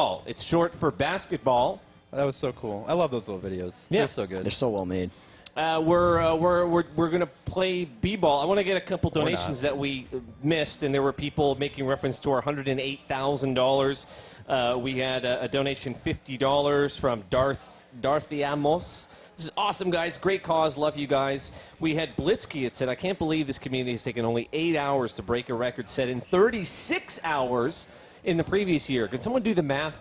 BBall. It's short for basketball. That was so cool. I love those little videos. Yeah. They're so good. They're so well made. We're going to play BBall. I want to get a couple donations that we missed, and there were people making reference to our $108,000. We had a donation $50 from Darthy Amos. This is awesome, guys. Great cause. Love you guys. We had Blitzky. It said, I can't believe this community has taken only 8 hours to break a record set in 36 hours in the previous year. Can someone do the math?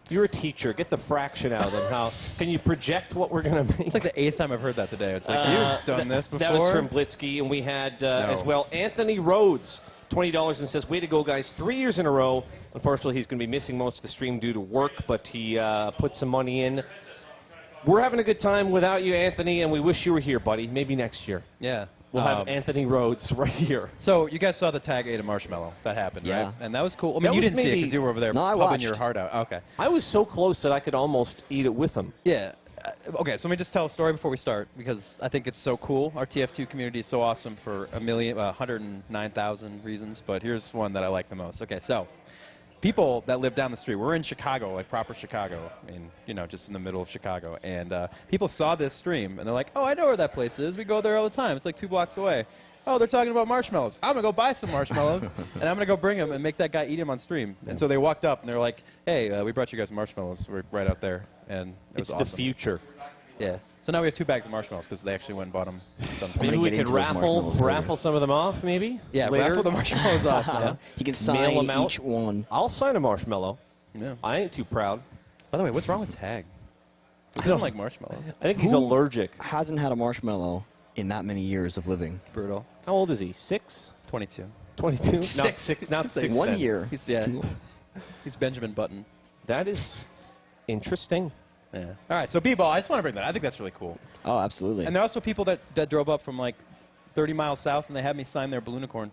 You're a teacher. Get the fraction out and how can you project what we're going to make? It's like the 8th time I've heard that today. It's like, you've done this before? That was from Blitzky, and we had as well Anthony Rhodes, $20, and says, way to go, guys. 3 years in a row. Unfortunately, he's going to be missing most of the stream due to work, but he put some money in. We're having a good time without you, Anthony, and we wish you were here, buddy. Maybe next year. Yeah. We'll have Anthony Rhodes right here. So you guys saw the tag ate a marshmallow. That happened, Yeah. right? And that was cool. I mean, you didn't see it because you were over there pumping your heart out. Okay. I was so close that I could almost eat it with him. Yeah. Okay, so let me just tell a story before we start because I think it's so cool. Our TF2 community is so awesome for 109,000 reasons, but here's one that I like the most. Okay, so people that live down the street, we're in Chicago, like proper Chicago, I mean, you know, just in the middle of Chicago, and people saw this stream, and they're like, oh, I know where that place is. We go there all the time. It's like 2 blocks away. Oh, they're talking about marshmallows. I'm going to go buy some marshmallows, and I'm going to go bring them and make that guy eat them on stream. And so they walked up, and they're like, hey, we brought you guys marshmallows. We're right out there, and it was awesome. It's the future. Yeah. So now we have 2 bags of marshmallows because they actually went and bought them. Maybe we could raffle some of them off, maybe? Yeah, later. raffle the marshmallows off. Yeah. You can sign each one. I'll sign a marshmallow. Yeah. I ain't too proud. By the way, what's wrong with Tag? He doesn't like marshmallows. I think he's allergic. Hasn't had a marshmallow in that many years of living. Brutal. How old is he? 6? 22. 22? Not 6. Not 6. 1 then. year. He's Benjamin Button. That is interesting. Yeah. All right, so B-Ball, I just want to bring that. I think that's really cool. Oh, absolutely. And there are also people that drove up from like 30 miles south, and they had me sign their balloonicorn.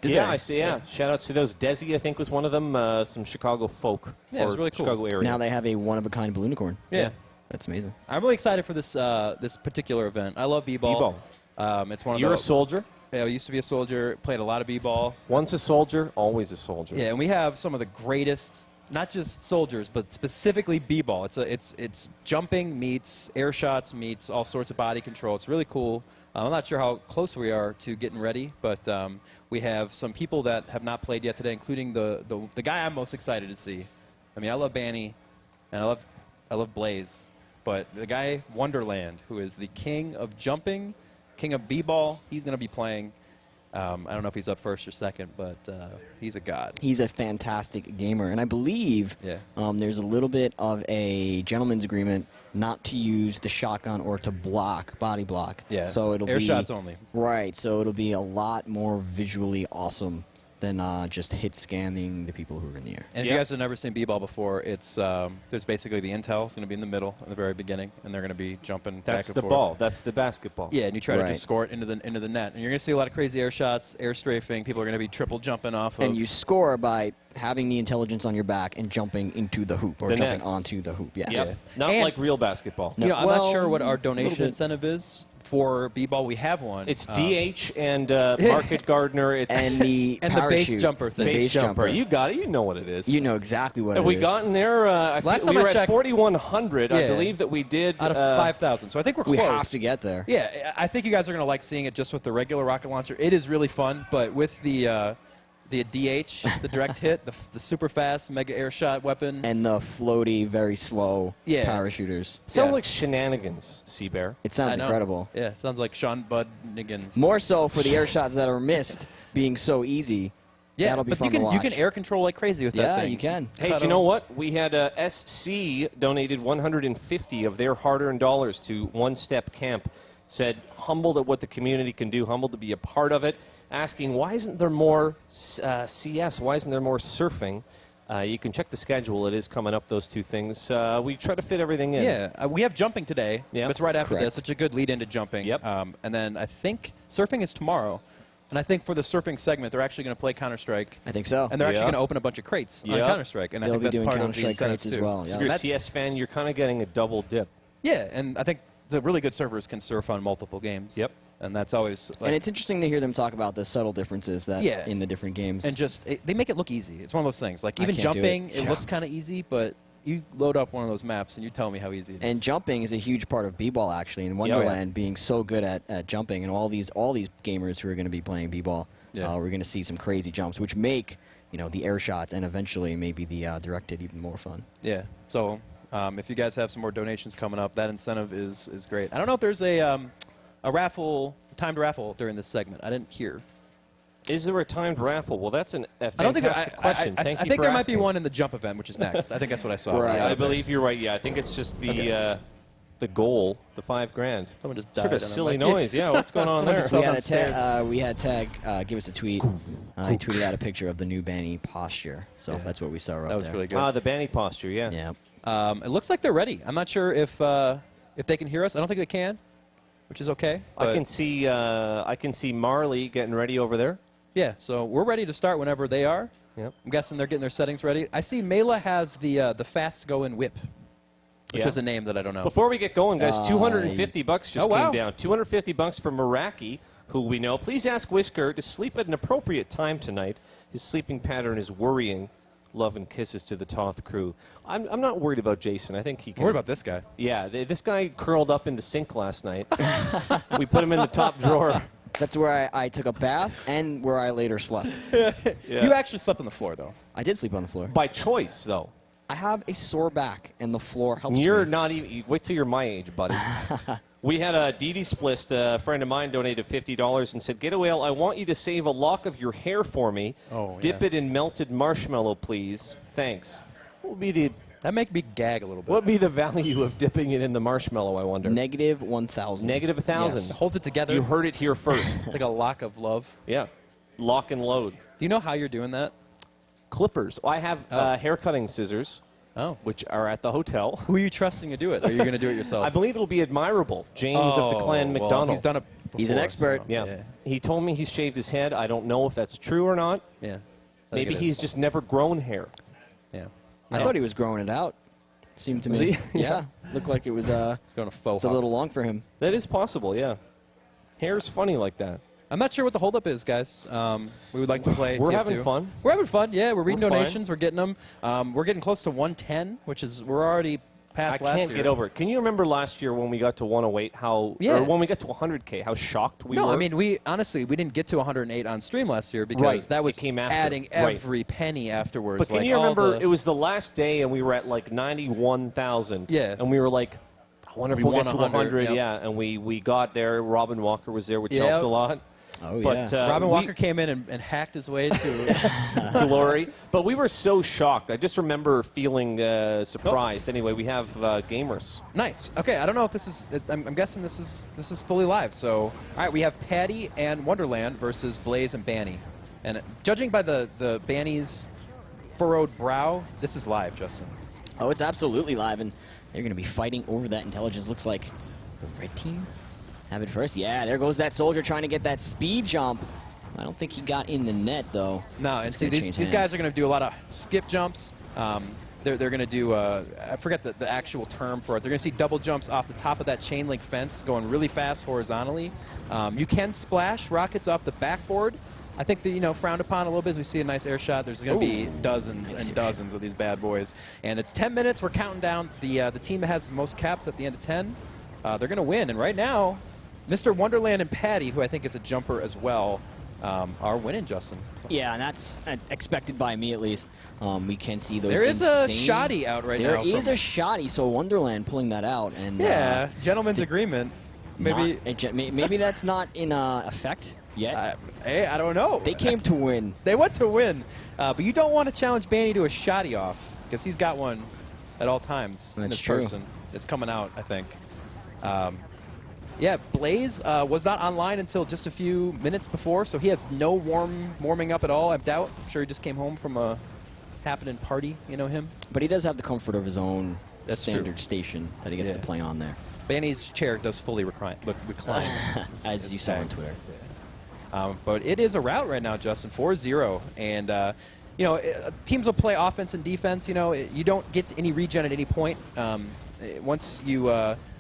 Yeah, I see. Yeah. Shout outs to those. Desi, I think, was one of them. Some Chicago folk. Yeah, it was really cool. Chicago area. Now they have a one-of-a-kind balloonicorn. Yeah. That's amazing. I'm really excited for this this particular event. I love B-Ball. It's one of You're a soldier? Yeah, I used to be a soldier, played a lot of B-Ball. Once a soldier, always a soldier. Yeah, and we have some of the greatest, not just soldiers, but specifically B-Ball. It's jumping meets air shots meets all sorts of body control. It's really cool. I'm not sure how close we are to getting ready, but we have some people that have not played yet today, including the guy I'm most excited to see. I mean, I love Banny, and I love Blaze, but the guy Wonderland, who is the king of jumping, king of B-Ball, he's going to be playing. I don't know if he's up first or second, but he's a god. He's a fantastic gamer, and I believe there's a little bit of a gentleman's agreement not to use the shotgun or to body block. Yeah, so it'll air be shots only. Right, so it'll be a lot more visually awesome than just hit scanning the people who are in the air. And if you guys have never seen B-Ball before, it's there's basically the intel is going to be in the middle, in the very beginning, and they're going to be jumping back and forth. That's the ball. That's the basketball. Yeah, and you try to just score it into the net. And you're going to see a lot of crazy air shots, air strafing. People are going to be triple jumping off of. And you score by having the intelligence on your back and jumping into the hoop or jumping onto the hoop. Yeah. Yep. Not like real basketball. You know, I'm not sure what our donation incentive is for B-Ball. We have one. It's DH and Market Gardner. It's and the and the base jumper thing. The base jumper. You got it. You know what it is. You know exactly what it is. Have we gotten there? Last time we were I checked, at 4,100. I believe that we did. Out of 5,000. So I think we're close. We have to get there. Yeah, I think you guys are going to like seeing it just with the regular rocket launcher. It is really fun, but with the DH, the direct hit, the super fast mega air shot weapon. And the floaty, very slow parachuters. Sounds like shenanigans, Seabear. It sounds incredible. Yeah, it sounds like Sean Bud-Niggins. More so for the air shots that are missed being so easy. Yeah, that'll be but fun to watch. you can air control like crazy with that thing. Yeah, you can. Hey, do you know what? We had SC donated 150 of their hard-earned dollars to One Step Camp. Said, humbled at what the community can do, humbled to be a part of it, asking, why isn't there more CS? Why isn't there more surfing? You can check the schedule. It is coming up, those two things. We try to fit everything in. Yeah, we have jumping today. Yeah, it's right after this. Such a good lead into jumping. Yep. And then I think surfing is tomorrow. And I think for the surfing segment, they're actually going to play Counter-Strike. I think so. And they're actually going to open a bunch of crates on Counter-Strike. And I think that's part of the incentives as well. So if you're a CS fan, you're kind of getting a double dip. Yeah, and I think the really good servers can surf on multiple games. Yep. And that's always... and it's interesting to hear them talk about the subtle differences that in the different games. And just, they make it look easy. It's one of those things. Like, even jumping, it looks kind of easy, but you load up one of those maps and you tell me how easy it is. And jumping is a huge part of BBall, actually, and Wonderland being so good at jumping, and all these gamers who are going to be playing BBall, we're going to see some crazy jumps, which make the air shots and eventually maybe the directed even more fun. Yeah. So if you guys have some more donations coming up, that incentive is great. I don't know if there's a raffle, timed raffle during this segment. I didn't hear. Is there a timed raffle? Well, that's a fantastic question. Thank you I think for there might asking. be one in the jump event, which is next. I think that's what I saw. Right. I believe you're right. Yeah, I think it's just the goal, the $5,000. Someone just Sort died of on silly the mic. noise. Yeah, what's going on there? We had Tag give us a tweet. He tweeted out a picture of the new Banny posture, so that's what we saw right there. That was really good. The Banny posture. Yeah. Yeah. It looks like they're ready. I'm not sure if they can hear us. I don't think they can, which is okay. I can see Marley getting ready over there. Yeah, so we're ready to start whenever they are. Yep. I'm guessing they're getting their settings ready. I see Mela has the fast go-in whip, which is a name that I don't know. Before we get going, guys, $250 just came down. $250 from Meraki, who we know. Please ask Whisker to sleep at an appropriate time tonight. His sleeping pattern is worrying. Love and kisses to the TotH crew. I'm not worried about Jason. I think he can. I'm worried about this guy. Yeah, this guy curled up in the sink last night. We put him in the top drawer. That's where I took a bath and where I later slept. You actually slept on the floor, though. I did sleep on the floor. By choice, though. I have a sore back, and the floor helps You're me. not even. Wait till you're my age, buddy. We had a Dee Splist, a friend of mine, donated $50 and said, "Get Whale, I want you to save a lock of your hair for me. Dip it in melted marshmallow, please. Thanks." What would be the That make me gag a little bit. What would be the value of dipping it in the marshmallow, I wonder? Negative 1,000. Negative 1,000. Yes. Hold it together. You heard it here first. It's like a lock of love. Yeah. Lock and load. Do you know how you're doing that? Clippers. I have hair cutting scissors, which are at the hotel. Who are you trusting to do it? Or are you going to do it yourself? I believe it'll be admirable. James of the Clan well, McDonald. he's done it before. He's an expert. So, yeah. He told me he's shaved his head. I don't know if that's true or not. Yeah. Maybe he's just never grown hair. Yeah. I thought he was growing it out. Seemed to me. Was he? Yeah. Looked like it was He's going to faux a little long for him. That is possible, yeah. Hair's funny like that. I'm not sure what the holdup is, guys. We would like to play. We're TF2. having fun. We're having fun. Yeah, we're reading We're fine. donations. We're getting them. We're getting close to 110, which is we're already past I last can't year. get over it. Can you remember last year when we got to 108? Or when we got to 100K, how shocked we were? No, I mean we didn't get to 108 on stream last year because that was came after. adding every penny afterwards. But can you remember? It was the last day, and we were at like 91,000. Yeah, and we were like, I wonder if we'll get to 100. Yep. Yeah, and we got there. Robin Walker was there, which helped a lot. Oh, but, yeah. Robin Walker came in and hacked his way to glory. But we were so shocked. I just remember feeling surprised. Anyway, we have gamers. Nice. Okay, I don't know if this is. I'm guessing this is fully live. So, all right, we have Patty and Wonderland versus Blaze and Banny. And judging by the Banny's furrowed brow, this is live, Justin. Oh, it's absolutely live, and they're going to be fighting over that intelligence. Looks like the red team have it first. Yeah, there goes that soldier trying to get that speed jump. I don't think he got in the net, though. No, and see, these guys are going to do a lot of skip jumps. They're going to do, I forget the actual term for it. They're going to see double jumps off the top of that chain link fence going really fast horizontally. You can splash rockets off the backboard. I think that, frowned upon a little bit as we see a nice air shot. There's going to be dozens and dozens of these bad boys. And it's 10 minutes. We're counting down. The team that has the most caps at the end of 10, they're going to win. And right now, Mr. Wonderland and Patty, who I think is a jumper as well, are winning, Justin. Yeah, and that's expected by me at least. We can see those. There is a shoddy out right now. There is a shoddy, so Wonderland pulling that out. And yeah, gentleman's agreement. Maybe maybe that's not in effect yet. Hey, I don't know. They came to win. They went to win. But you don't want to challenge Banny to a shoddy off because he's got one at all times. That's in this true. person. It's coming out, I think. Yeah, Blaze was not online until just a few minutes before, so he has no warming up at all, I doubt. I'm sure he just came home from a happening party, him. But he does have the comfort of his own standard true. station that he gets to play on there. Banny's chair does fully recline. As you saw on Twitter. But it is a rout right now, Justin, 4-0. And, teams will play offense and defense. You don't get any regen at any point. Once you...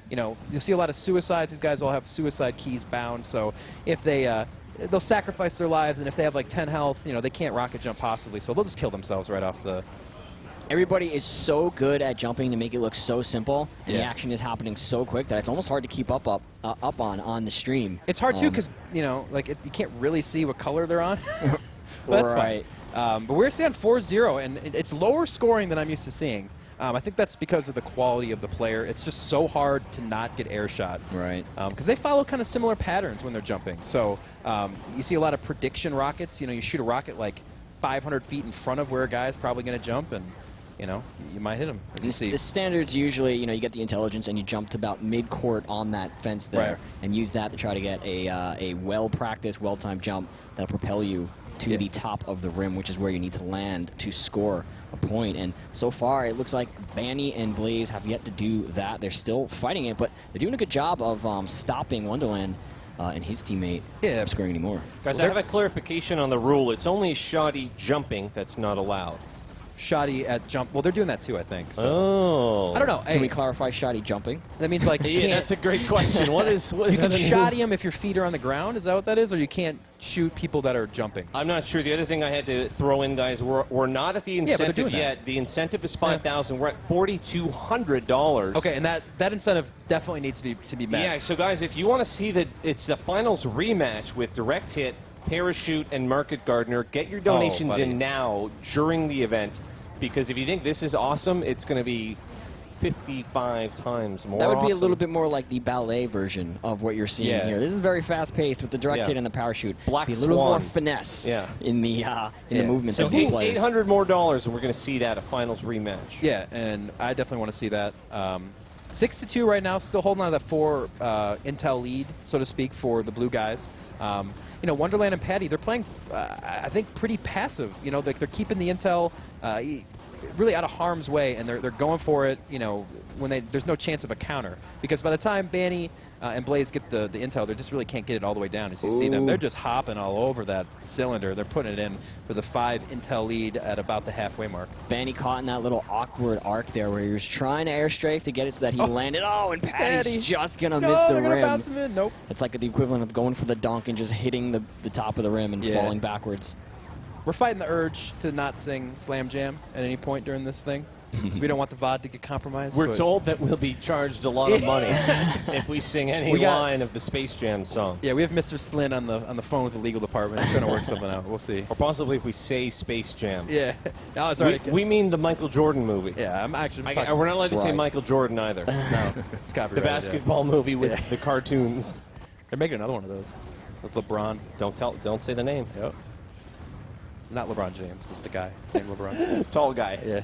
you'll see a lot of suicides. These guys all have suicide keys bound. So if they'll sacrifice their lives, and if they have like 10 health, they can't rocket jump possibly. So they'll just kill themselves right off the everybody is so good at jumping to make it look so simple, and the Yeah. action is happening so quick that it's almost hard to keep up on the stream. It's hard too because like you can't really see what color they're on. But that's Right. fine. But we're seeing 4-0, and it's lower scoring than I'm used to seeing. I think that's because of the quality of the player. It's just so hard to not get air shot. Right. Because they follow kind of similar patterns when they're jumping. So you see a lot of prediction rockets. You shoot a rocket like 500 feet in front of where a guy's probably going to jump, and you might hit him. As you see. The standards usually, you get the intelligence and you jump to about mid-court on that fence there, Right. and use that to try to get a well-practiced, well-timed jump that'll propel you to the top of the rim, which is where you need to land to score a point. And so far, it looks like Banny and Blaze have yet to do that. They're still fighting it, but they're doing a good job of stopping Wonderland and his teammate from scoring anymore. Guys, I have a clarification on the rule. It's only shoddy jumping that's not allowed. Shoddy at jump. Well, they're doing that too, I think. So. Oh. I don't know. Can we clarify shoddy jumping? That means like you Yeah, can't. that's a great question. What is You that can a new- shoddy them if your feet are on the ground. Is that what that is? Or you can't shoot people that are jumping? I'm not sure. The other thing I had to throw in, guys, we're not at the but they're incentive doing that. yet. The incentive is $5,000. We're at $4,200. Okay, and that incentive definitely needs to be met. Yeah, so guys, if you want to see it's the finals rematch with Direct Hit, Parachute, and Market Gardener, get your donations buddy. in now during the event, because if you think this is awesome, it's going to be 55 times more That would be a awesome. little bit more like the ballet version of what you're seeing Yeah. here. This is very fast-paced with the direct Yeah. hit and the parachute. Black be a little more Swan. finesse Yeah. in the movements So of both players. $800 more, and we're going to see that a finals rematch. Yeah, and I definitely want to see that. 6-2 right now, still holding on to that 4 intel lead, so to speak, for the blue guys. Wonderland and Patty, they're playing, I think, pretty passive. They're keeping the intel really out of harm's way, and they're going for it. When there's no chance of a counter, because by the time Banny and Blaze get the intel, they just really can't get it all the way down. As you see them, they're just hopping all over that cylinder. They're putting it in for the 5 intel lead at about the halfway mark. Banny caught in that little awkward arc there where he was trying to airstrafe to get it so that he landed. Oh, and Patty's Patty. just going to No, miss the they're gonna rim. bounce him in. Nope. It's like the equivalent of going for the dunk and just hitting the top of the rim and Yeah. falling backwards. We're fighting the urge to not sing Slam Jam at any point during this thing, because we don't want the VOD to get compromised. We're but- told that we'll be charged a lot of money if we sing any We got- line of the Space Jam song. Yeah, we have Mr. Slynn on the phone with the legal department. He's trying to work something out. We'll see. Or possibly if we say Space Jam. Yeah. No, it's already. We mean the Michael Jordan movie. yeah, I'm actually. I'm just We're not allowed to say Right. Michael Jordan either. no, it's copyrighted. The basketball movie with the cartoons. Yeah. They're making another one of those with LeBron. Don't say the name. Yep. Not LeBron James, just a guy named LeBron. Tall guy. Yeah.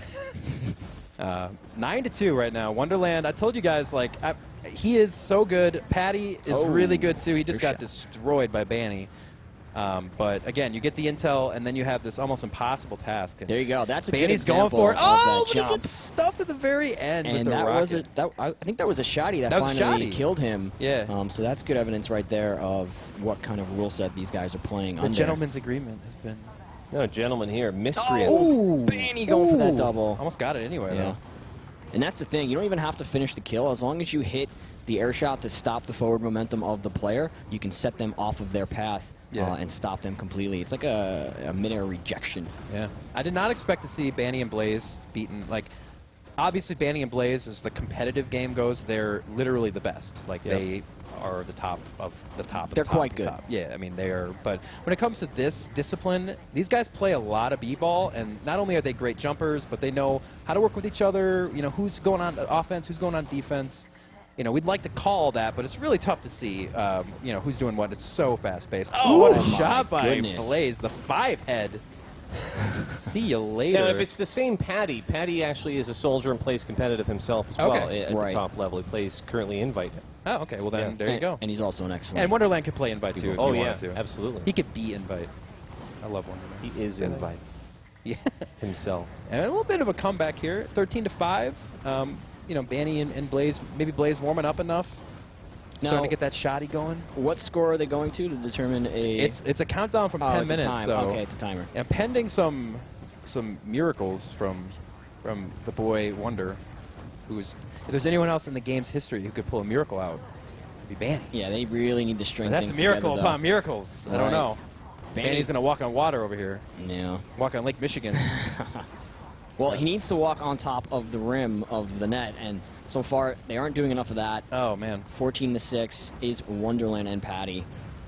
9-2 right now. Wonderland. I told you guys, he is so good. Patty is really good too. He just good got shot. destroyed by Banny. But again, you get the intel, and then you have this almost impossible task. And There you go. That's a good Banny's going example for it. of Oh, that look at jump. that stuff at the very end with And the that rocket. I think that was a shoddy that That was a finally shoddy. killed him. Yeah. So that's good evidence right there of what kind of rule set these guys are playing The under. gentleman's agreement has been. No, gentlemen here. Miscreants. Oh, Banny going for that Ooh. double. Almost got it anyway, Yeah. though. And that's the thing. You don't even have to finish the kill. As long as you hit the air shot to stop the forward momentum of the player, you can set them off of their path and stop them completely. It's like a mid-air rejection. Yeah. I did not expect to see Banny and Blaze beaten. Obviously, Banny and Blaze, as the competitive game goes, they're literally the best. They are the top of the top. Of They're the top quite of the good. top. Yeah, I mean, they are. But when it comes to this discipline, these guys play a lot of b-ball, and not only are they great jumpers, but they know how to work with each other. Who's going on offense, who's going on defense. We'd like to call that, but it's really tough to see, who's doing what. It's so fast-paced. Oh, what a my shot by goodness. Blaze. The 5-head. See you later. Now, if it's the same Patty actually is a soldier and plays competitive himself as well Okay. at Right. the top level. He plays currently Invite. Oh, okay. Well, then there you go. And he's also an excellent. And Wonderland could play Invite too if Oh, he yeah, wanted to. absolutely. He could be Invite. I love Wonderland. He is Invite Yeah. himself. And a little bit of a comeback here, 13-5. Banny and Blaze, maybe Blaze warming up enough, starting Now- to get that shotty going. What score are they going to determine a? It's a countdown from 10 it's a minutes. time. So Okay, it's a timer. and pending some miracles from the boy Wonder, who's if there's anyone else in the game's history who could pull a miracle out, it'd be Banny. Yeah, they really need to string That's a things miracle together, upon miracles. I don't Right. know. Banny- Banny's gonna walk on water over here. though. Yeah. Walk on Lake Michigan. Well, he needs to walk on top of the rim of the net, and so far they aren't doing enough of that. Oh, man. 14-6 is Wonderland and Patty.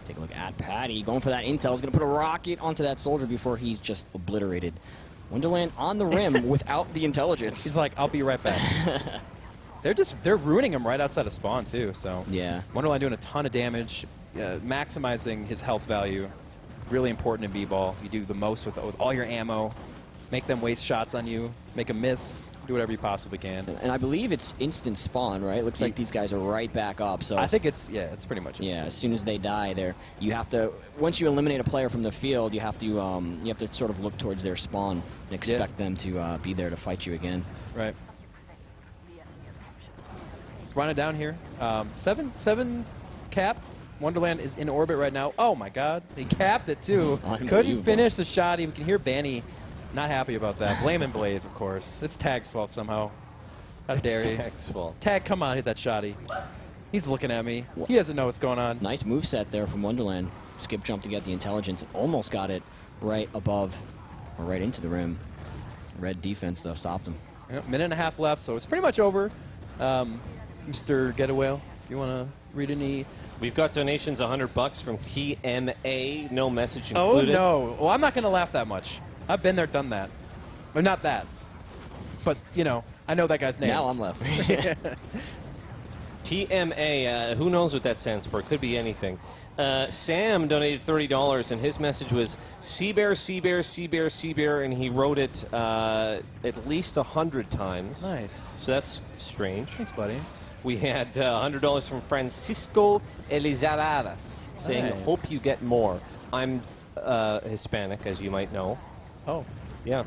Take a look at Patty. Going for that intel. He's going to put a rocket onto that soldier before he's just obliterated. Wonderland on the rim without the intelligence. He's like, I'll be right back. They're ruining him right outside of spawn, too. So Yeah. Wonderland doing a ton of damage, maximizing his health value. Really important in B-ball. You do the most with all your ammo. Make them waste shots on you. Make them miss. Do whatever you possibly can. And I believe it's instant spawn, right? Looks like these guys are right back up. So I think it's pretty much instant. yeah. As soon as they die, you have to. Once you eliminate a player from the field, you have to sort of look towards their spawn and expect them to be there to fight you again. Right. Run it down here. 7 cap. Wonderland is in orbit right now. Oh my God, he capped it too. Couldn't finish the shot. We can hear Banny not happy about that. Blaming Blaze, of course. It's Tag's fault somehow. How dare he? Tag's fault. Tag, come on, hit that shotty. He's looking at me. He doesn't know what's going on. Nice moveset there from Wonderland. Skip jump to get the intelligence. Almost got it right above or right into the rim. Red defense though stopped him. Yep, minute and a half left, so it's pretty much over. Mr. Getaway, you want to read any? We've got donations, $100 from TMA, no message included. Oh, no. Well, I'm not going to laugh that much. I've been there, done that. Or not that. But, I know that guy's name. Now I'm laughing. TMA, who knows what that stands for? It could be anything. Sam donated $30, and his message was Seabear, Seabear, Seabear, Seabear, and he wrote it at least 100 times. Nice. So that's strange. Thanks, buddy. We had $100 from Francisco Elizaradas saying, Nice. hope you get more. I'm Hispanic, as you might know. Oh, Yeah.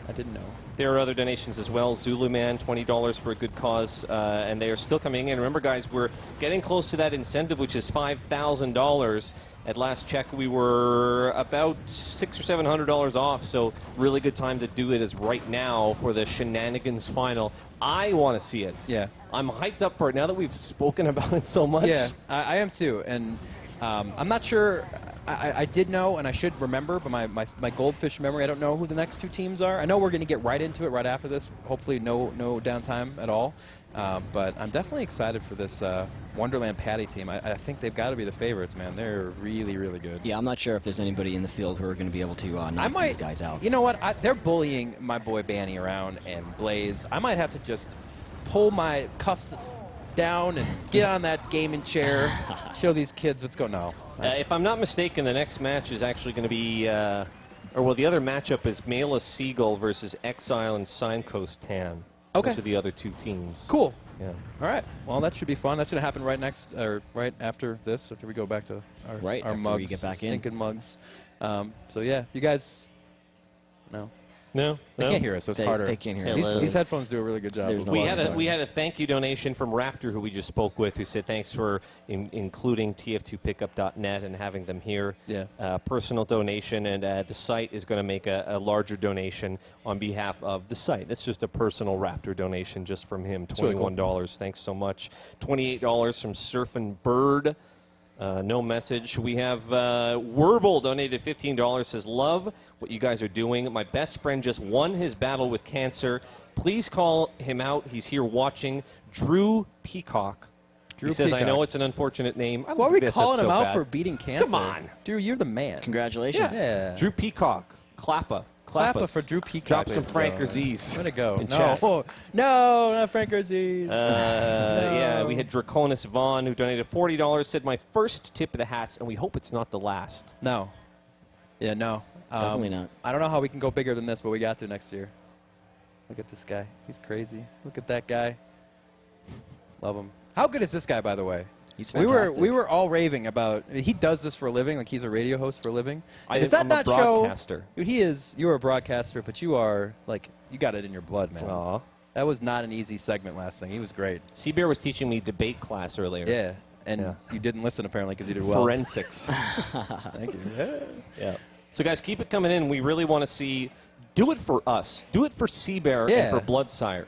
I didn't know. There are other donations as well. Zulu Man, $20 for a good cause, and they are still coming in. Remember, guys, we're getting close to that incentive, which is $5,000. At last check, we were about $600 or $700 off, so really good time to do it is right now for the Shenanigans final. I want to see it. Yeah. I'm hyped up for it now that we've spoken about it so much. Yeah, I am too. And I'm not sure. I did know, and I should remember, but my goldfish memory, I don't know who the next two teams are. I know we're going to get right into it right after this. Hopefully no downtime at all. But I'm definitely excited for this Wonderland Patty team. I think they've got to be the favorites, man. They're really, really good. Yeah, I'm not sure if there's anybody in the field who are going to be able to knock these guys out. You know what? They're bullying my boy Banny around and Blaze. I might have to just pull my cuffs down and get on that gaming chair, show these kids what's going on. If I'm not mistaken, the next match is actually going to be, the other matchup is Mela Seagull versus Exile and Signcoast Tan. Okay. Those are the other two teams. Cool. Yeah. All right. Well, that should be fun. That's going to happen right after this, after we go back to our after mugs, we get back in. stinking mugs. So yeah, you guys. No. No, They can't hear us, so it's harder. They can't hear us. These headphones do a really good job. There's no We other had time. we had a thank you donation from Raptor, who we just spoke with, who said thanks for including tf2pickup.net and having them here. Yeah. Personal donation, and the site is going to make a larger donation on behalf of the site. That's just a personal Raptor donation just from him. $21. really cool. Thanks so much. $28 from Surfin' Bird. No message. We have Werble donated $15. Says, love what you guys are doing. My best friend just won his battle with cancer. Please call him out. He's here watching. Drew Peacock. He says, I know it's an unfortunate name. Why are we calling him out for beating cancer? Come on. Drew, you're the man. Congratulations. Yeah. Drew Peacock. Clappa. Clappa for Drew Peacock. Drop some There you Frank go. Aziz. Way to go. in chat. No, not Frank Aziz. Yeah, we had Draconis Vaughn, who donated $40, said, my first tip of the hats, and we hope it's not the last. No. Yeah, no. Definitely not. I don't know how we can go bigger than this, but we got to next year. Look at this guy. He's crazy. Look at that guy. Love him. How good is this guy, by the way? He's We fantastic. were all raving about. He does this for a living, like he's a radio host for a living. Does that I'm not a broadcaster. show? Dude, he is. You're a broadcaster, but you are like you got it in your blood, man. Aw. That was not an easy segment last thing. He was great. Seabear was teaching me debate class earlier. Yeah, and Yeah. you didn't listen apparently because you did well. Forensics. Thank you. Yeah. So, guys, keep it coming in. We really want to see. Do it for us. Do it for Seabear Yeah. and for Bloodsire.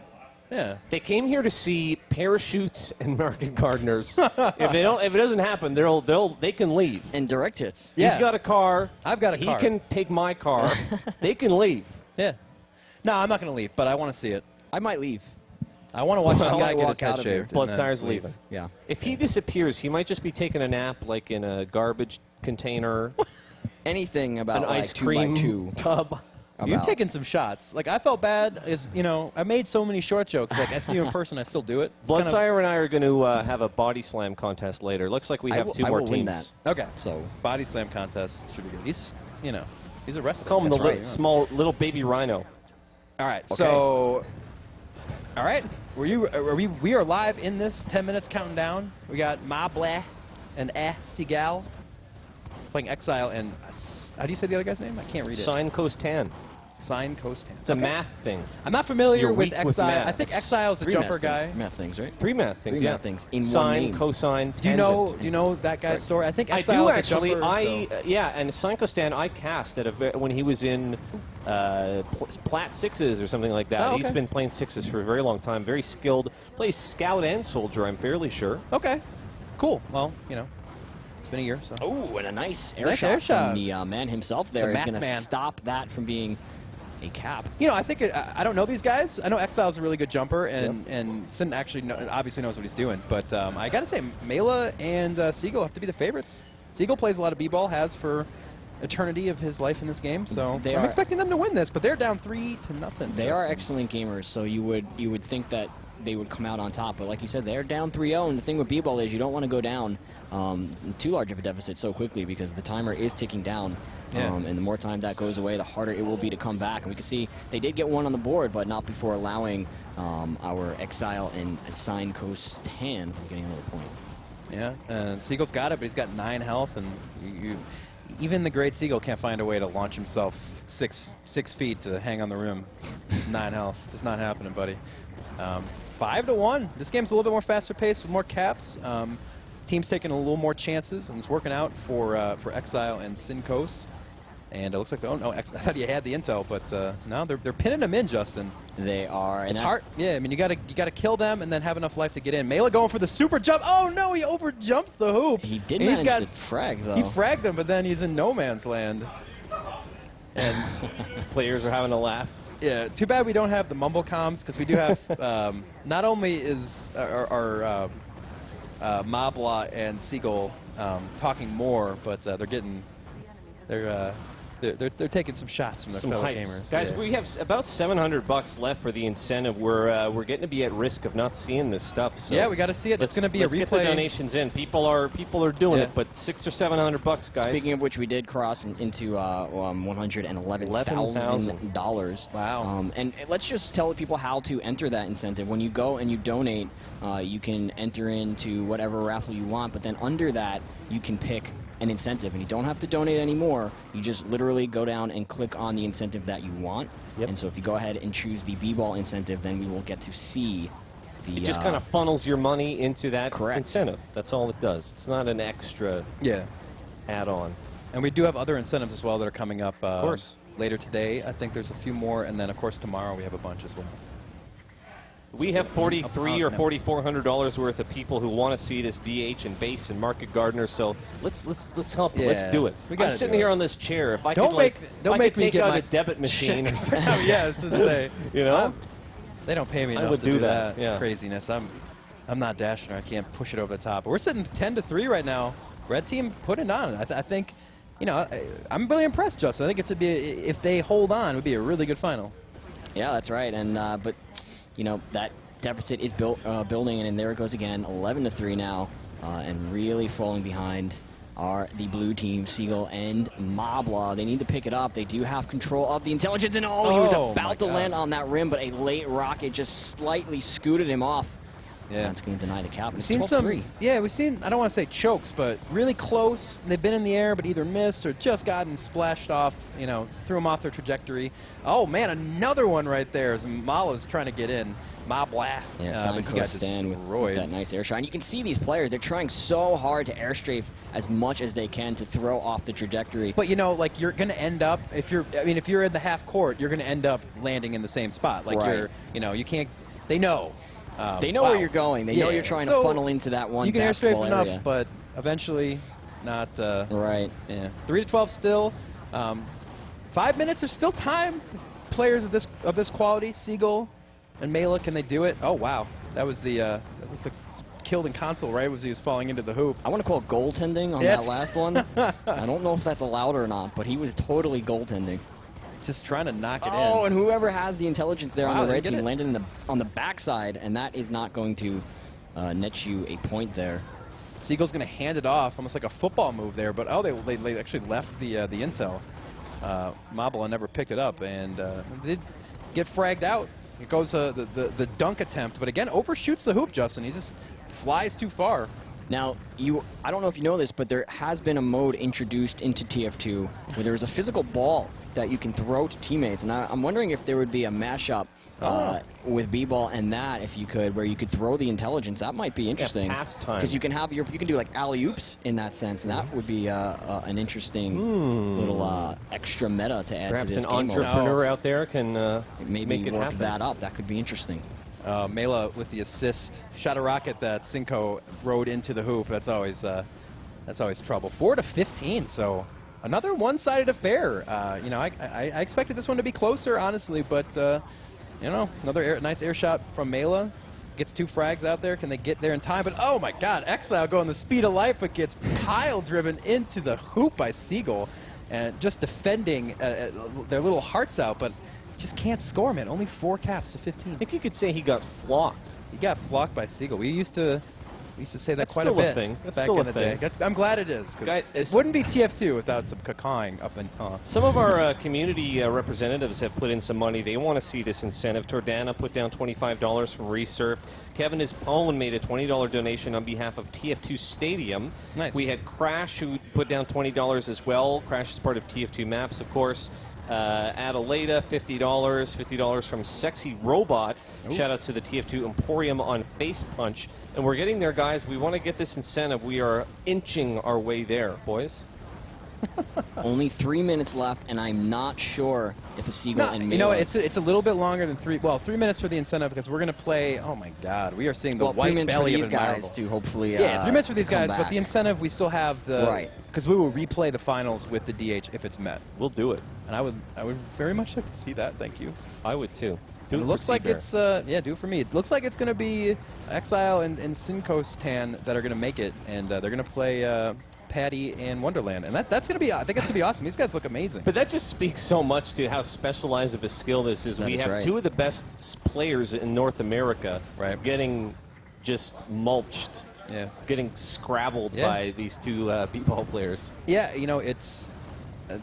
Yeah. They came here to see parachutes and market gardeners. If it doesn't happen, they can leave. And direct hits. Yeah. He's got a car. I've got a car. He can take my car. They can leave. Yeah. No, I'm not going to leave, but I want to see it. I might leave. I want to watch this Well, guy I get his walk head out of here. shaved. and then Bloodsire's leave. leaving. Yeah. If he disappears, he might just be taking a nap, like in a garbage container, Anything about an like ice 2 cream by 2 tub. You've about- taken some shots. Like, I felt bad. I made so many short jokes. Like, I see you in person, I still do it. It's kind of- Bloodsire and I are going to have a body slam contest later. Looks like we have two I more will win teams. that. Okay. So Body slam contest should be good. He's a wrestler. Call him That's the right, yeah. small little baby rhino. All right. Okay. So, all right. We are live in this 10 minutes counting down. We got Ma Blah and Seagull playing Exile and how do you say the other guy's name? I can't read it. Sign Coast Tan. Sign Coast Hand. It's a math thing. I'm not familiar You're with weak with Exile. math. I think Exile's a jumper guy. Math things, right? Three math things, Three yeah. math things in one Sine, name. cosine, Do you tangent. know that guy's story? I think I Exile do is a actually. jumper, Yeah, and Sign Coast Tan I cast when he was in Plat Sixes or something like that. Oh, okay. He's been playing sixes for a very long time. Very skilled. Plays Scout and Soldier. I'm fairly sure. Okay. Cool. Well, it's been a year, so. Oh, and a nice air Nice shot air shot. from the man himself there is Math going to man. stop that from being a cap. I think I don't know these guys. I know Exile's a really good jumper, and Sin actually obviously knows what he's doing. But I got to say, Mela and Seagull have to be the favorites. Seagull plays a lot of b-ball, has for eternity of his life in this game. So I'm expecting them to win this, but they're down 3-0. They are excellent gamers, so you would think that they would come out on top. But like you said, they're down 3-0, and the thing with b-ball is you don't want to go down too large of a deficit so quickly because the timer is ticking down. Yeah. And the more time that goes away, the harder it will be to come back. And we can see they did get one on the board, but not before allowing our Exile and Sign Coast Tan from getting another point. Yeah, and Seagull's got it, but he's got 9 health, and even the great Seagull can't find a way to launch himself 6 feet to hang on the rim. 9 health, just not happening, buddy. 5-1. This game's a little bit more faster paced with more caps. Team's taking a little more chances, and it's working out for Exile and Syncos. And it looks like, I thought you had the intel, but no, they're pinning them in, Justin. They are. And It's hard. Yeah, I mean, you gotta kill them and then have enough life to get in. Mela going for the super jump. Oh no, he overjumped the hoop. He did And manage to frag, though. He fragged him, but then he's in no man's land. And Players are having a laugh. yeah, too bad we don't have the mumble comms because we do have. Not only is our Mabla and Seagull talking more, but they're taking some shots from their Some fellow hypes. gamers. Guys, Yeah. we have about $700 left for the incentive. We're getting to be at risk of not seeing this stuff. So Yeah, we got to see it. It's going to be a let's get the replay. donations in. People are doing Yeah. it, but $600 or $700, guys. Speaking of which, we did cross into $111,000. Wow. And let's just tell people how to enter that incentive. When you go and you donate, you can enter into whatever raffle you want, but then under that, you can pick an incentive, and you don't have to donate anymore. You just literally go down and click on the incentive that you want. Yep. And so if you go ahead and choose the b-ball incentive, then we will get to see the... It just kind of funnels your money into that Correct. incentive. That's all it does. It's not an extra Yeah. add-on. And we do have other incentives as well that are coming up course. later today. I think there's a few more, and then, of course, tomorrow we have a bunch as well. We have $4,300 or no. $4,400 worth of people who want to see this DH and base and market gardener. So let's help. Yeah. Let's do it. We I'm gotta sitting do here it. on this chair. If I Don't could, make- like, don't if I make could me take get out my a debit machine or something. Oh, yes, to say. You know? They don't pay me I enough would to do do that, that yeah. craziness. I'm not dashing. I can't push it over the top. But we're sitting 10-3 right now. Red team putting it on. I think, I'm really impressed, Justin. I think if they hold on, it would be a really good final. Yeah, that's right. And but that deficit is building, and there it goes again, 11-3 now, and really falling behind are the blue team, Seagull and Mabla. They need to pick it up. They do have control of the intelligence, and he was Oh, my about to God. land on that rim, but a late rocket just slightly scooted him off. Yeah. That's going to deny the cap. It's We've seen 12-3. we've seen, I don't want to say chokes, but really close. They've been in the air, but either missed or just gotten splashed off, threw them off their trajectory. Oh, man, another one right there as Mala's trying to get in. Ma Blah. Yeah, he Seven got Coast stand with destroyed. that nice air shot. And you can see these players, they're trying so hard to airstrafe as much as they can to throw off the trajectory. But you're going to end up if you're in the half court, you're going to end up landing in the same spot. Like Right. you can't. They know. They know where you're going. They know Yeah. you're trying So to funnel into that one You can basketball airstrafe enough, area. but eventually, not. Right. Yeah. 3-12 still. 5 minutes. There's still time. Players of this of this quality, Seagull and Mela, can they do it? Oh, wow. That was the killed in console, right? Was he was falling into the hoop. I want to call it goaltending on that last one. I don't know if that's allowed or not, but he was totally goaltending. Just trying to knock it in. Oh, and whoever has the intelligence there on the red team it? landed on the backside, and that is not going to net you a point there. Seagull's going to hand it off, almost like a football move there, but they actually left the intel. Mabala never picked it up, and did get fragged out. It goes the dunk attempt, but again, overshoots the hoop, Justin. He just flies too far. Now, I don't know if you know this, but there has been a mode introduced into TF2 where there's a physical ball that you can throw to teammates, and I'm wondering if there would be a mashup with BBall and that, if you could, where you could throw the intelligence. That might be interesting. Yeah, pastime. Because you can do like alley-oops in that sense, and that would be an interesting little extra meta to add Perhaps to this an game mode. entrepreneur out there can Maybe make it work happen. that up. That could be interesting. Mela with the assist, shot a rocket that Cinco rode into the hoop. That's always trouble. 4-15, so another one-sided affair. I expected this one to be closer, honestly, but another nice air shot from Mela. Gets 2 frags out there. Can they get there in time? But oh my God, Exile going the speed of light, but gets pile driven into the hoop by Seagull, and just defending their little hearts out, but just can't score, man. Only 4 caps to 15. I think you could say he got flocked. He got flocked by Seagull. We used to say that That's quite still a a bit. thing. That's back still in a the day. thing. I'm glad it is. 'Cause Guys, it wouldn't be TF2 without some cacawing up and Some of our community representatives have put in some money. They want to see this incentive. Tordana put down $25 from Resurf. Kevin is Poland made a $20 donation on behalf of TF2 Stadium. Nice. We had Crash, who put down $20 as well. Crash is part of TF2 Maps, of course. Adelaida, $50. $50 from Sexy Robot. Shout-outs to the TF2 Emporium on Face Punch. And we're getting there, guys. We want to get this incentive. We are inching our way there, boys. Only 3 minutes left, and I'm not sure if a Seagull and Mela... it's a little bit longer than 3. Well, 3 minutes for the incentive because we're going to play. Oh my God, we are seeing the 3 white minutes belly for these of Admirable. guys to hopefully... 3 minutes for these to come guys, but back. the incentive we still have the Right. because we will replay the finals with the DH if it's met, We'll do it. and I would very much like to see that. Thank you. I would, too. Do It it looks for like Seabear. it's do it for me. It looks like it's going to be Exile and Syncos Tan that are going to make it, and they're going to play Patty and Wonderland, and that's going to be. I think it's going to be awesome. These guys look amazing. But that just speaks so much to how specialized of a skill this is. That We is have right. 2 of the best players in North America Right. getting just mulched, Yeah. getting scrabbled Yeah. by these 2 b-ball players. Yeah, it's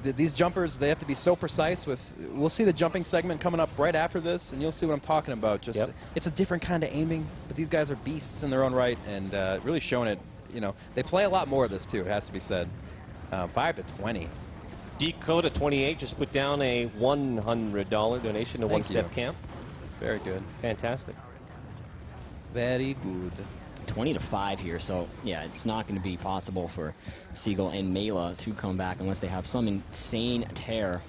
these jumpers. They have to be so precise. We'll see the jumping segment coming up right after this, and you'll see what I'm talking about. Just Yep. it's a different kind of aiming, but these guys are beasts in their own right, and really showing it. They play a lot more of this too. It has to be said. 5-20. Dakota 28 just put down a $100 donation to Thank One Step you. Camp. Very good. Fantastic. Very good. 20-5 here, so yeah, it's not going to be possible for Seagull and Mela to come back unless they have some insane tear.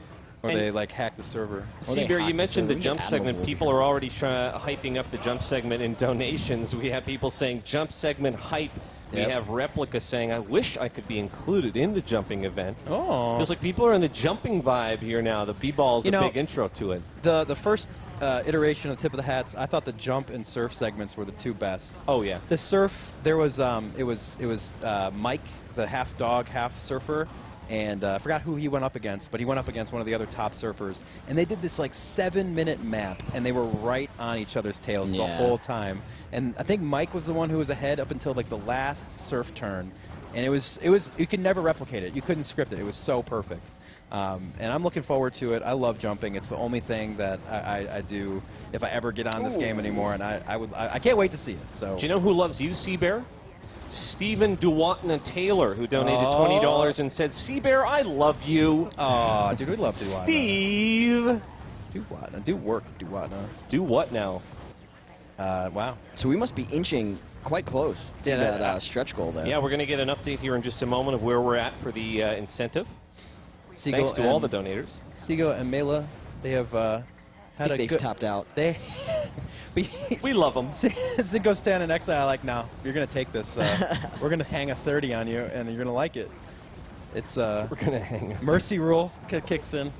Or And- they hack the server. Or they Seabear, hack you the mentioned the server. jump segment. Admirable People here. are already hyping up the jump segment in donations. We have people saying jump segment hype. We Yep. have Replica saying, I wish I could be included in the jumping event. Oh. Feels like people are in the jumping vibe here now. The B-ball is a big intro to it. The first iteration of Tip of the Hats, I thought the jump and surf segments were the 2 best. Oh, yeah. The surf, there was it was Mike, the half dog, half surfer, and I forgot who he went up against, but he went up against one of the other top surfers, and they did this 7-minute map, and they were right on each other's tails the Yeah. whole time. And I think Mike was the one who was ahead up until the last surf turn, and it was you could never replicate it. You couldn't script it. It was so perfect. And I'm looking forward to it. I love jumping. It's the only thing that I do if I ever get on this game anymore, and I can't wait to see it. So Do you know who loves you, Seabear? Stephen Duwatna Taylor, who donated Oh. $20 and said, Seabear, I love you. oh, dude, we love Duwatna. Steve. Duwatna, do work, Duwatna. Do what now? Wow. So we must be inching quite close to Yeah, that stretch goal there. Yeah, we're going to get an update here in just a moment of where we're at for the incentive. Seagull Thanks to all the and- donators. Seagull and Mela, they have I had think a they've good. tapped out. They. We love them. Cinco Stan and Exile like, no, you're gonna take this. We're gonna hang a 30 on you, and you're gonna like it. It's We're going to hang. mercy rule kicks in.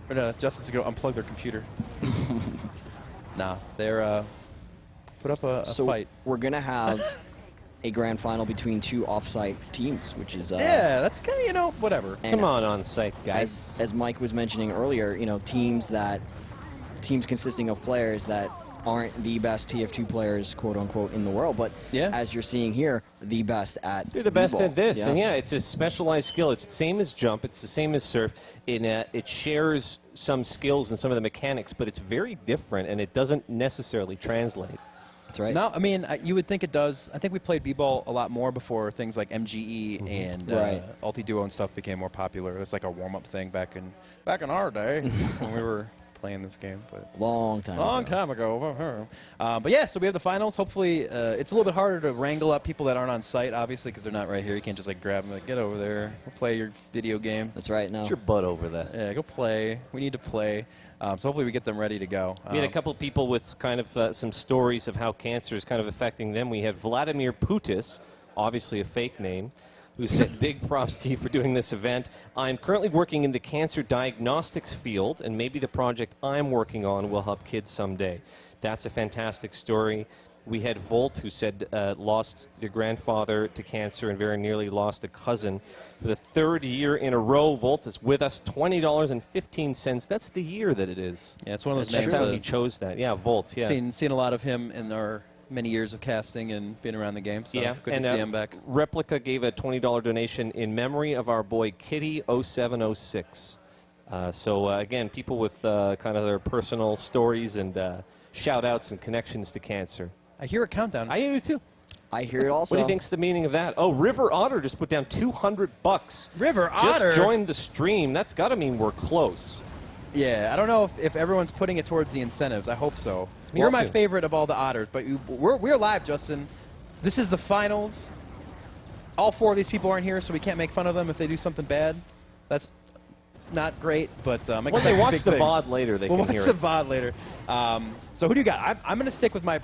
Or Justice to go unplug their computer. Nah, they're put up a So fight. we're going to have a grand final between two off-site teams, which is... Yeah, that's kind of, whatever. Come on site, guys. As Mike was mentioning earlier, teams consisting of players that aren't the best TF2 players, quote unquote, in the world, but as you're seeing here, the best at They're the best B-ball. at this, Yes. and yeah, it's a specialized skill. It's the same as jump. It's the same as surf. It shares some skills and some of the mechanics, but it's very different, and it doesn't necessarily translate. That's right. No, I mean, you would think it does. I think we played B-ball a lot more before things like MGE and Ulti-Duo and stuff became more popular. It's like a warm-up thing back in our day when we were playing this game. But Long time ago. But yeah, so we have the finals. Hopefully, it's a little bit harder to wrangle up people that aren't on site, obviously, because they're not right here. You can't just like grab them, like, get over there, go play your video game. That's right. No. Get your butt over that. Yeah, go play. We need to play. So hopefully we get them ready to go. We had a couple people with kind of some stories of how cancer is kind of affecting them. We had Vladimir Putis, obviously a fake name, who said, big props to you for doing this event. I'm currently working in the cancer diagnostics field, and maybe the project I'm working on will help kids someday. That's a fantastic story. We had Volt, who said lost their grandfather to cancer and very nearly lost a cousin. For the third year in a row, Volt is with us, $20.15. That's the year that it is. Yeah, it's one of those That's names. how he chose that. Yeah, Volt, yeah. Seen a lot of him in our many years of casting and being around the game, so good to see him back. Replica gave a $20 donation in memory of our boy Kitty 0706. Again, people with kind of their personal stories and shout-outs and connections to cancer. I hear a countdown. I do too. I hear it also. What do you think's the meaning of that? Oh, River Otter just put down $200. River Otter? Just joined the stream. That's got to mean we're close. Yeah, I don't know if everyone's putting it towards the incentives. I hope so. We'll You're my see. favorite of all the otters, but we're live, Justin. This is the finals. All four of these people aren't here, so we can't make fun of them if they do something bad. That's not great, but When they watch the VOD later, they can hear watch it. the VOD later. So who do you got? I'm going to stick with my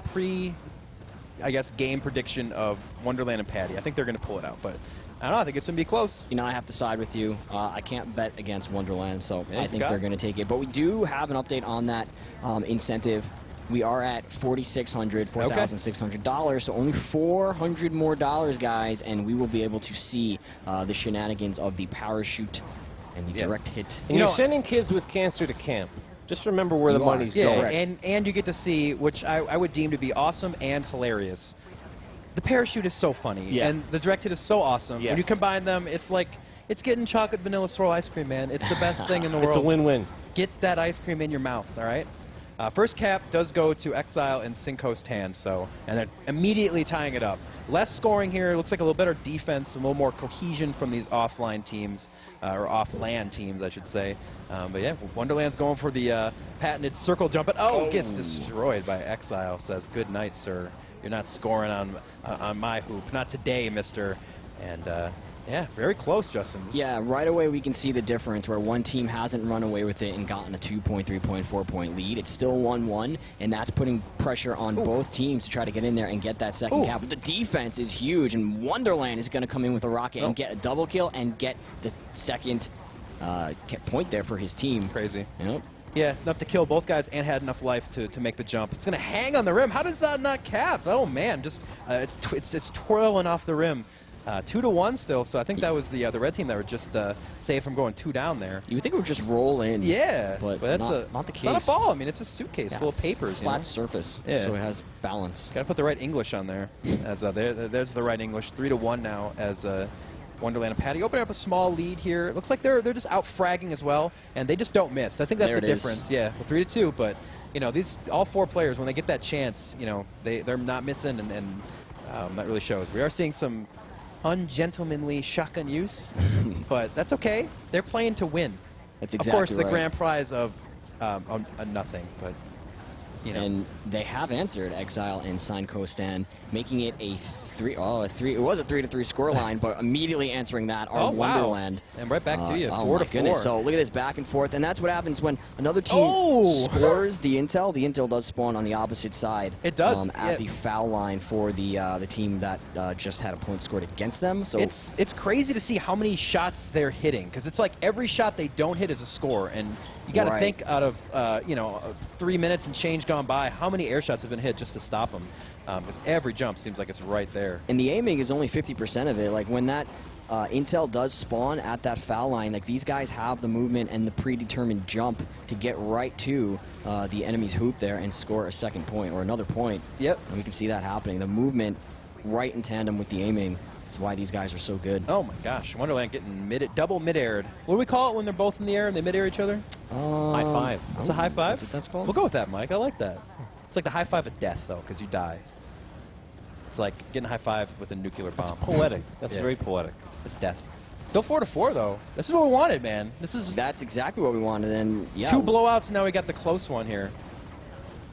game prediction of Wonderland and Patty. I think they're going to pull it out, but I don't know. I think it's going to be close. I have to side with you. I can't bet against Wonderland, so I think got they're it. going to take it. But we do have an update on that incentive. We are at $4,600, so only $400 more, guys, and we will be able to see the shenanigans of the parachute and the direct hit. And you're sending kids with cancer to camp. Just remember where the You are. money's Yeah, going. and you get to see, which I would deem to be awesome and hilarious. The parachute is so funny, and the direct hit is so awesome. Yes. When you combine them, it's getting chocolate vanilla swirl ice cream, man. It's the best thing in the world. It's a win-win. Get that ice cream in your mouth, all right? First cap does go to Exile and Syncoast Hand, and they're immediately tying it up. Less scoring here. Looks like a little better defense, a little more cohesion from these offline teams, or off-land teams, I should say. But yeah, Wonderland's going for the patented circle jump. Gets destroyed by Exile. Says, "Good night, sir. You're not scoring on my hoop. Not today, mister." And yeah, very close, Justin. Yeah, right away we can see the difference where one team hasn't run away with it and gotten a 2.3.4 point lead. It's still 1-1, and that's putting pressure on both teams to try to get in there and get that second cap. But the defense is huge, and Wonderland is going to come in with a rocket and get a double kill and get the second point there for his team. Crazy. Yep. Yeah, enough to kill both guys and had enough life to make the jump. It's going to hang on the rim. How does that not cap? Oh, man, just it's twirling off the rim. 2-1 still, so I think that was the red team that were just saved from going 2 down there. You would think it would just roll in. Yeah, but that's not the it's case. not a ball. I mean, it's a suitcase full of papers. Flat surface, so it has balance. Got to put the right English on there. As there's the right English. 3-1 now as Wonderland and Patty opening up a small lead here. It looks like they're just out fragging as well, and they just don't miss. I think that's the difference. Yeah, well, 3-2, but these all 4 players, when they get that chance, they're not missing, and that really shows. We are seeing some ungentlemanly shotgun use, but that's okay. They're playing to win. That's exactly Of course, the right. grand prize of nothing, but And they have answered Exile and Syncoast, making it a 3. It was a 3-3 scoreline, but immediately answering that are Wonderland. And right back to you, 4-4. Goodness. So look at this back and forth, and that's what happens when another team scores the intel. The intel does spawn on the opposite side. It does at the foul line for the team that just had a point scored against them. So it's crazy to see how many shots they're hitting, because it's like every shot they don't hit is a score, and You got to Right. think out of 3 minutes and change gone by, how many air shots have been hit just to stop them? Because every jump seems like it's right there. And the aiming is only 50% of it. Like when that intel does spawn at that foul line, like these guys have the movement and the predetermined jump to get right to the enemy's hoop there and score a second point or another point. Yep. And we can see that happening. The movement right in tandem with the aiming is why these guys are so good. Oh my gosh, Wonderland getting double mid-aired. What do we call it when they're both in the air and they mid-air each other? High five. It's a high five? That's what that's called? We'll go with that, Mike. I like that. It's like the high five of death, though, because you die. It's like getting a high five with a nuclear bomb. That's poetic. That's Yeah. very poetic. It's death. Still 4-4, though. This is what we wanted, man. This is That's exactly what we wanted. And yeah, 2 blowouts, and now we got the close one here.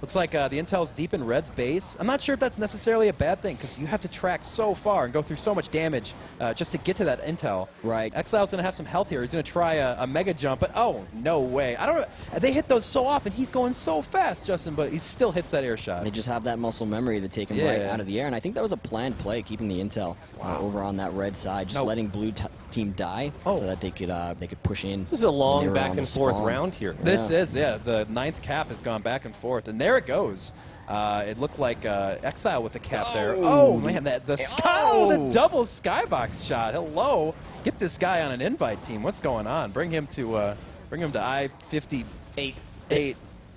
Looks like the intel's deep in Red's base. I'm not sure if that's necessarily a bad thing, because you have to track so far and go through so much damage just to get to that intel. Right. Exile's going to have some health here. He's going to try a mega jump, but oh, no way. I don't know. They hit those so often. He's going so fast, Justin, but he still hits that air shot. they just have that muscle memory to take him right out of the air. And I think that was a planned play, keeping the intel over on that red side, just letting blue team die so that they could push in. This is a when they long were back on the and forth spawn. round here. This is, the 9th cap has gone back and forth, and there it goes. It looked like Exile with the cap there. Oh, man, the double skybox shot. Hello. Get this guy on an invite team. What's going on? Bring him to I-58.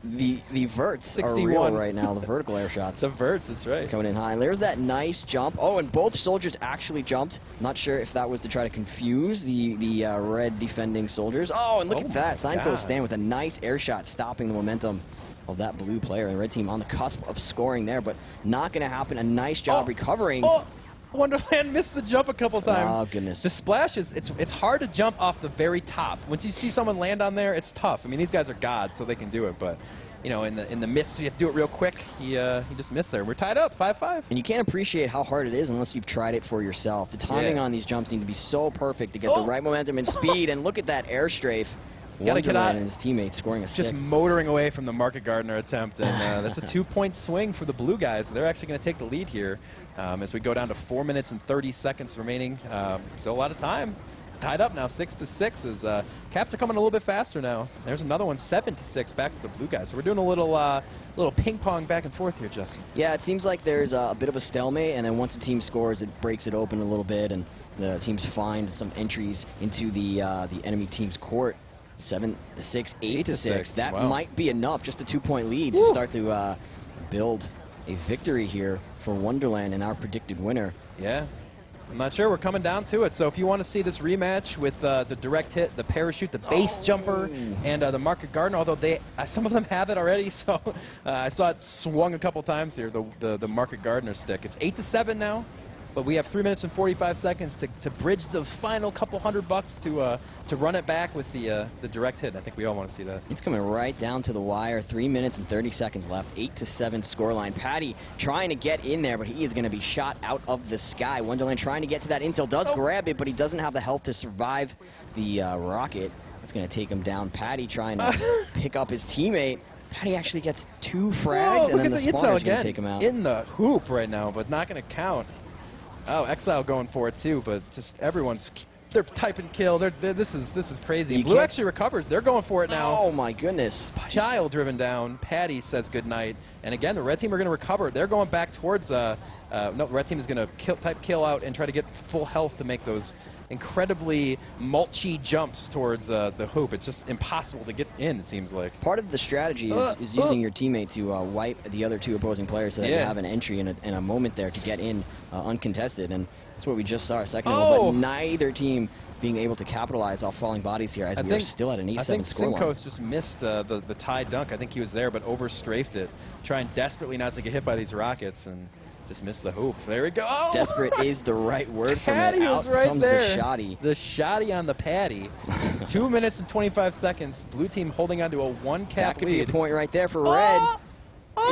The verts 61. are real right now, the vertical air shots. The verts, that's right. Coming in high. And there's that nice jump. Oh, and both soldiers actually jumped. Not sure if that was to try to confuse the red defending soldiers. Oh, and look at that. Signpost stand with a nice air shot stopping the momentum of that blue player. And red team on the cusp of scoring there, but not going to happen. A nice job recovering. Oh, Wonderland missed the jump a couple times. Oh, goodness. The splash it's hard to jump off the very top. Once you see someone land on there, it's tough. I mean, these guys are gods, so they can do it, but in the midst, you have to do it real quick. He just missed there. We're tied up, 5-5. And you can't appreciate how hard it is unless you've tried it for yourself. The timing on these jumps need to be so perfect to get the right momentum and speed. And look at that air strafe. Gotta get out. And his teammates scoring a Just 6. motoring away from the Market Gardener attempt, and that's a 2-point swing for the blue guys. They're actually going to take the lead here as we go down to 4 minutes and 30 seconds remaining. Still a lot of time. Tied up now, 6-6. As caps are coming a little bit faster now. There's another one, 7-6, back to the blue guys. So we're doing a little ping pong back and forth here, Justin. Yeah, it seems like there's a bit of a stalemate, and then once a team scores, it breaks it open a little bit, and the teams find some entries into the enemy team's court. 7-6, 8-6. That might be enough, just a 2-point lead to start to build a victory here for Wonderland and our predicted winner. Yeah. I'm not sure. We're coming down to it. So if you want to see this rematch with the direct hit, the parachute, the base jumper, and the Market Gardener, although some of them have it already, so I saw it swung a couple times here, the Market Gardener stick. It's 8-7 now. But we have 3 minutes and 45 seconds to bridge the final couple $100 to run it back with the direct hit. I think we all want to see that. It's coming right down to the wire. 3 minutes and 30 seconds left. 8-7 scoreline. Patty trying to get in there, but he is going to be shot out of the sky. Wonderland trying to get to that intel. Does grab it, but he doesn't have the health to survive the rocket. That's going to take him down. Patty trying to pick up his teammate. Patty actually gets 2 frags, and then the spawner's going to take him out. In the hoop right now, but not going to count. Oh, Exile going for it too, but just they're typing kill. This is crazy. Blue actually recovers. They're going for it now. Oh my goodness. Child driven down. Patty says goodnight. And again, the red team are going to recover. They're going back towards. No, the red team is going to type kill out and try to get full health to make those incredibly mulchy jumps towards the hoop. It's just impossible to get in, it seems like. Part of the strategy is using your teammate to wipe the other 2 opposing players so that you have an entry and a moment there to get in uncontested. And that's what we just saw a second ago. But neither team being able to capitalize off falling bodies here as we are still at an 8-7 scoreline. I think Sinkos just missed the tie dunk. I think he was there, but overstrafed it, trying desperately not to get hit by these rockets, and just missed the hoop. There we go. Oh! Desperate is the right word for it. Patty was right comes there. The shotty. The shotty on the Patty. 2 minutes and 25 seconds. Blue team holding on to a 1-cap That could lead. be a point right there for red.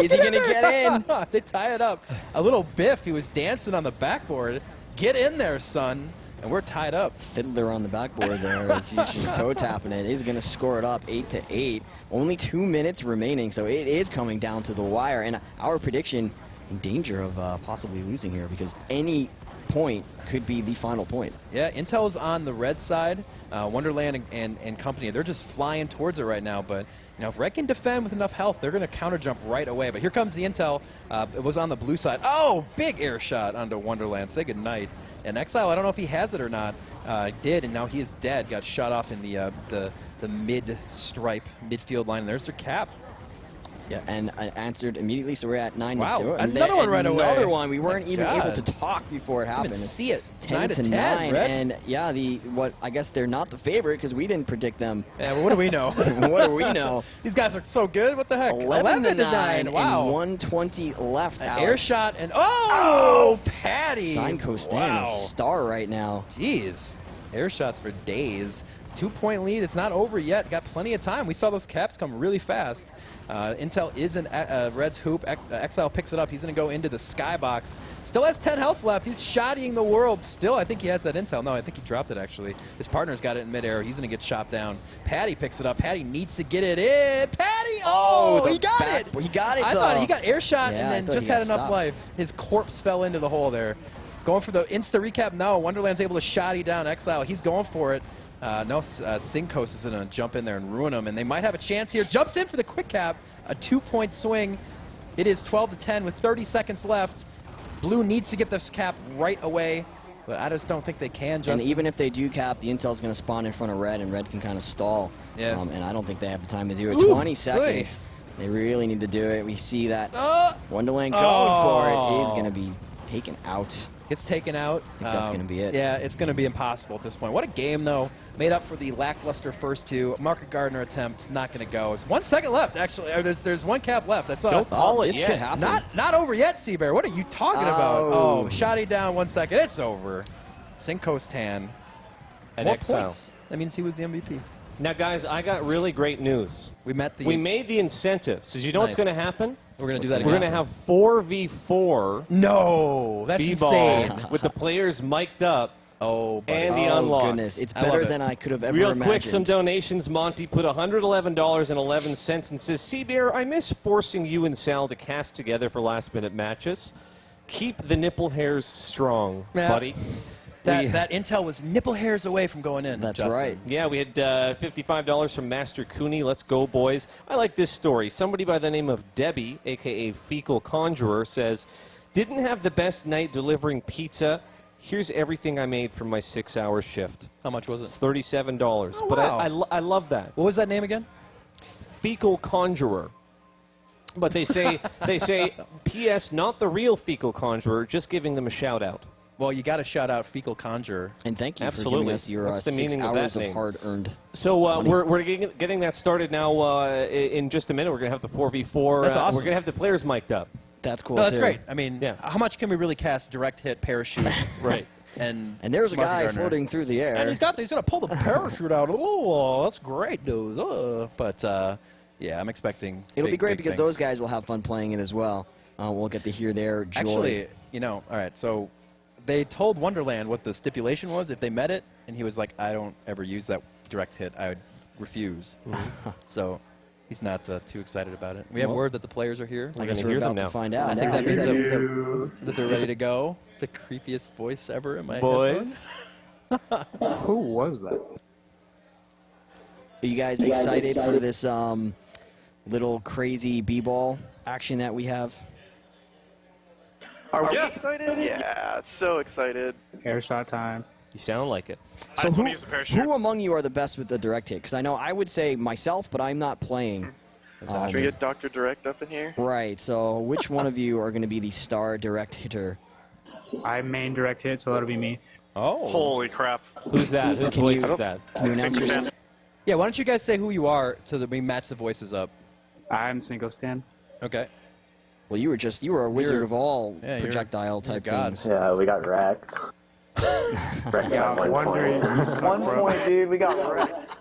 Is he going to get in? They tie it up. A little biff. He was dancing on the backboard. Get in there, son. And we're tied up. Fiddler on the backboard there as he's just toe tapping it. He's going to score it up 8-8. Only 2 minutes remaining, so it is coming down to the wire. And our prediction in danger of possibly losing here because any point could be the final point. Yeah, Intel is on the red side. Wonderland and company, they're just flying towards it right now. But if Red can defend with enough health, they're going to counter jump right away. But here comes the Intel. It was on the blue side. Oh, big air shot onto Wonderland. Say goodnight. And Exile, I don't know if he has it or not. Did, and now he is dead. Got shot off in the mid-stripe, midfield line. And there's their cap. Yeah, and I answered immediately, so we're at 9 Wow, to 2. another one right away. Another one. We weren't My even God. able to talk before it happened. Didn't even see it. 10 9 to 10, 9, Red. and yeah, I guess they're not the favorite because we didn't predict them. Yeah, well, what do we know? What do we know? These guys are so good. What the heck? 11 to 9. Wow. And 120 left. An Alex. air shot and Patty. Signco Stan, Wow. a star right now. Jeez. Air shots for days. 2-point lead. It's not over yet. Got plenty of time. We saw those caps come really fast. Intel is in Red's hoop. Exile picks it up. He's going to go into the skybox. Still has 10 health left. He's shottying the world. Still, I think he has that Intel. No, I think he dropped it, actually. His partner's got it in midair. He's going to get shot down. Patty picks it up. Patty needs to get it in. Patty! Oh, he got it! He got it, I though. thought he got air shot Yeah, I and thought then just he had got enough stopped. life. His corpse fell into the hole there. Going for the insta recap. No, Wonderland's able to shotty down Exile. He's going for it. Syncos is going to jump in there and ruin him, and they might have a chance here. Jumps in for the quick cap. A 2-point swing. It is 12 to 10 with 30 seconds left. Blue needs to get this cap right away, but I just don't think they can, Justin. And even if they do cap, the Intel's going to spawn in front of Red, and Red can kind of stall. Yeah. And I don't think they have the time to do it. Ooh, 20 seconds. They really need to do it. We see that Wonderland going for it is going to be taken out. Gets taken out. I think that's going to be it. Yeah, it's going to be impossible at this point. What a game, though. Made up for the lackluster first two. Market Gardner attempt, not going to go. It's 1 second left, actually. There's one cap left. I saw Don't call it this yet. could happen. Not over yet, Seabear. What are you talking about? Oh. Oh, shotty down 1 second. It's over. Syncos Tan. And More Exile. points. That means he was the MVP. Now, guys, I got really great news. We made the incentive. So, you know what's Nice. going to happen? We're going to do that We're again. going to have 4v4 No, that's B-ball insane. with the players mic'd up Oh, buddy. and the Oh, unlocks. goodness. It's I love better it. than I could have ever Real imagined. quick, some donations. Monty put $111.11 and says, Seabear, I miss forcing you and Sal to cast together for last-minute matches. Keep the nipple hairs strong, Yeah. buddy. That intel was nipple hairs away from going in. That's Justin. right. Yeah, we had $55 from Master Cooney. Let's go, boys. I like this story. Somebody by the name of Debbie, a.k.a. Fecal Conjurer, says, didn't have the best night delivering pizza. Here's everything I made from my 6-hour shift. How much was It's it? $37. Oh, But wow. I love that. What was that name again? Fecal Conjurer. But they say, P.S., not the real Fecal Conjurer, just giving them a shout-out. Well, you got to shout out Fecal Conjurer. And thank you for Absolutely. giving us your What's the 6 meaning of that hours of name? hard-earned. So we're getting that started now in just a minute. We're going to have the 4v4. That's awesome. We're going to have the players mic'd up. That's cool, No, that's too. great. I mean, Yeah. how much can we really cast direct hit parachute? Right. And there's a Market guy Gardner. floating through the air. And he's going to pull the parachute out. Oh, that's great news. But yeah, I'm expecting. It'll be big, great big because things. those guys will have fun playing it as well. We'll get to hear their joy. Actually, all right. So they told Wonderland what the stipulation was if they met it, and he was like, "I don't ever use that direct hit. I would refuse." So he's not too excited about it. We have Well, word that the players are here. I We're guess gonna we're hear them about now. to find out. I think that now. means that they're ready to go. The creepiest voice ever in my Boys. Who was that? Are you guys excited for this little crazy b-ball action that we have? Are we excited? Yeah, so excited. Air shot time. You sound like it. I just want to use the parachute. Who among you are the best with the direct hit? Because I know I would say myself, but I'm not playing. Should we get Dr. Direct up in here? Right, so which one of you are going to be the star direct hitter? I main direct hit, so that'll be me. Oh. Holy crap. Who's that? Whose Can voice you- is that? Can you announce yourself? Yeah. Why don't you guys say who you are so that we match the voices up? I'm single stand. Okay. Well, you were a wizard You're- of all yeah, you're- projectile type you're God. things. Yeah, we got wrecked. Wrecked Yeah, at one wondering point. you suck, One bro. point, dude, we got wrecked.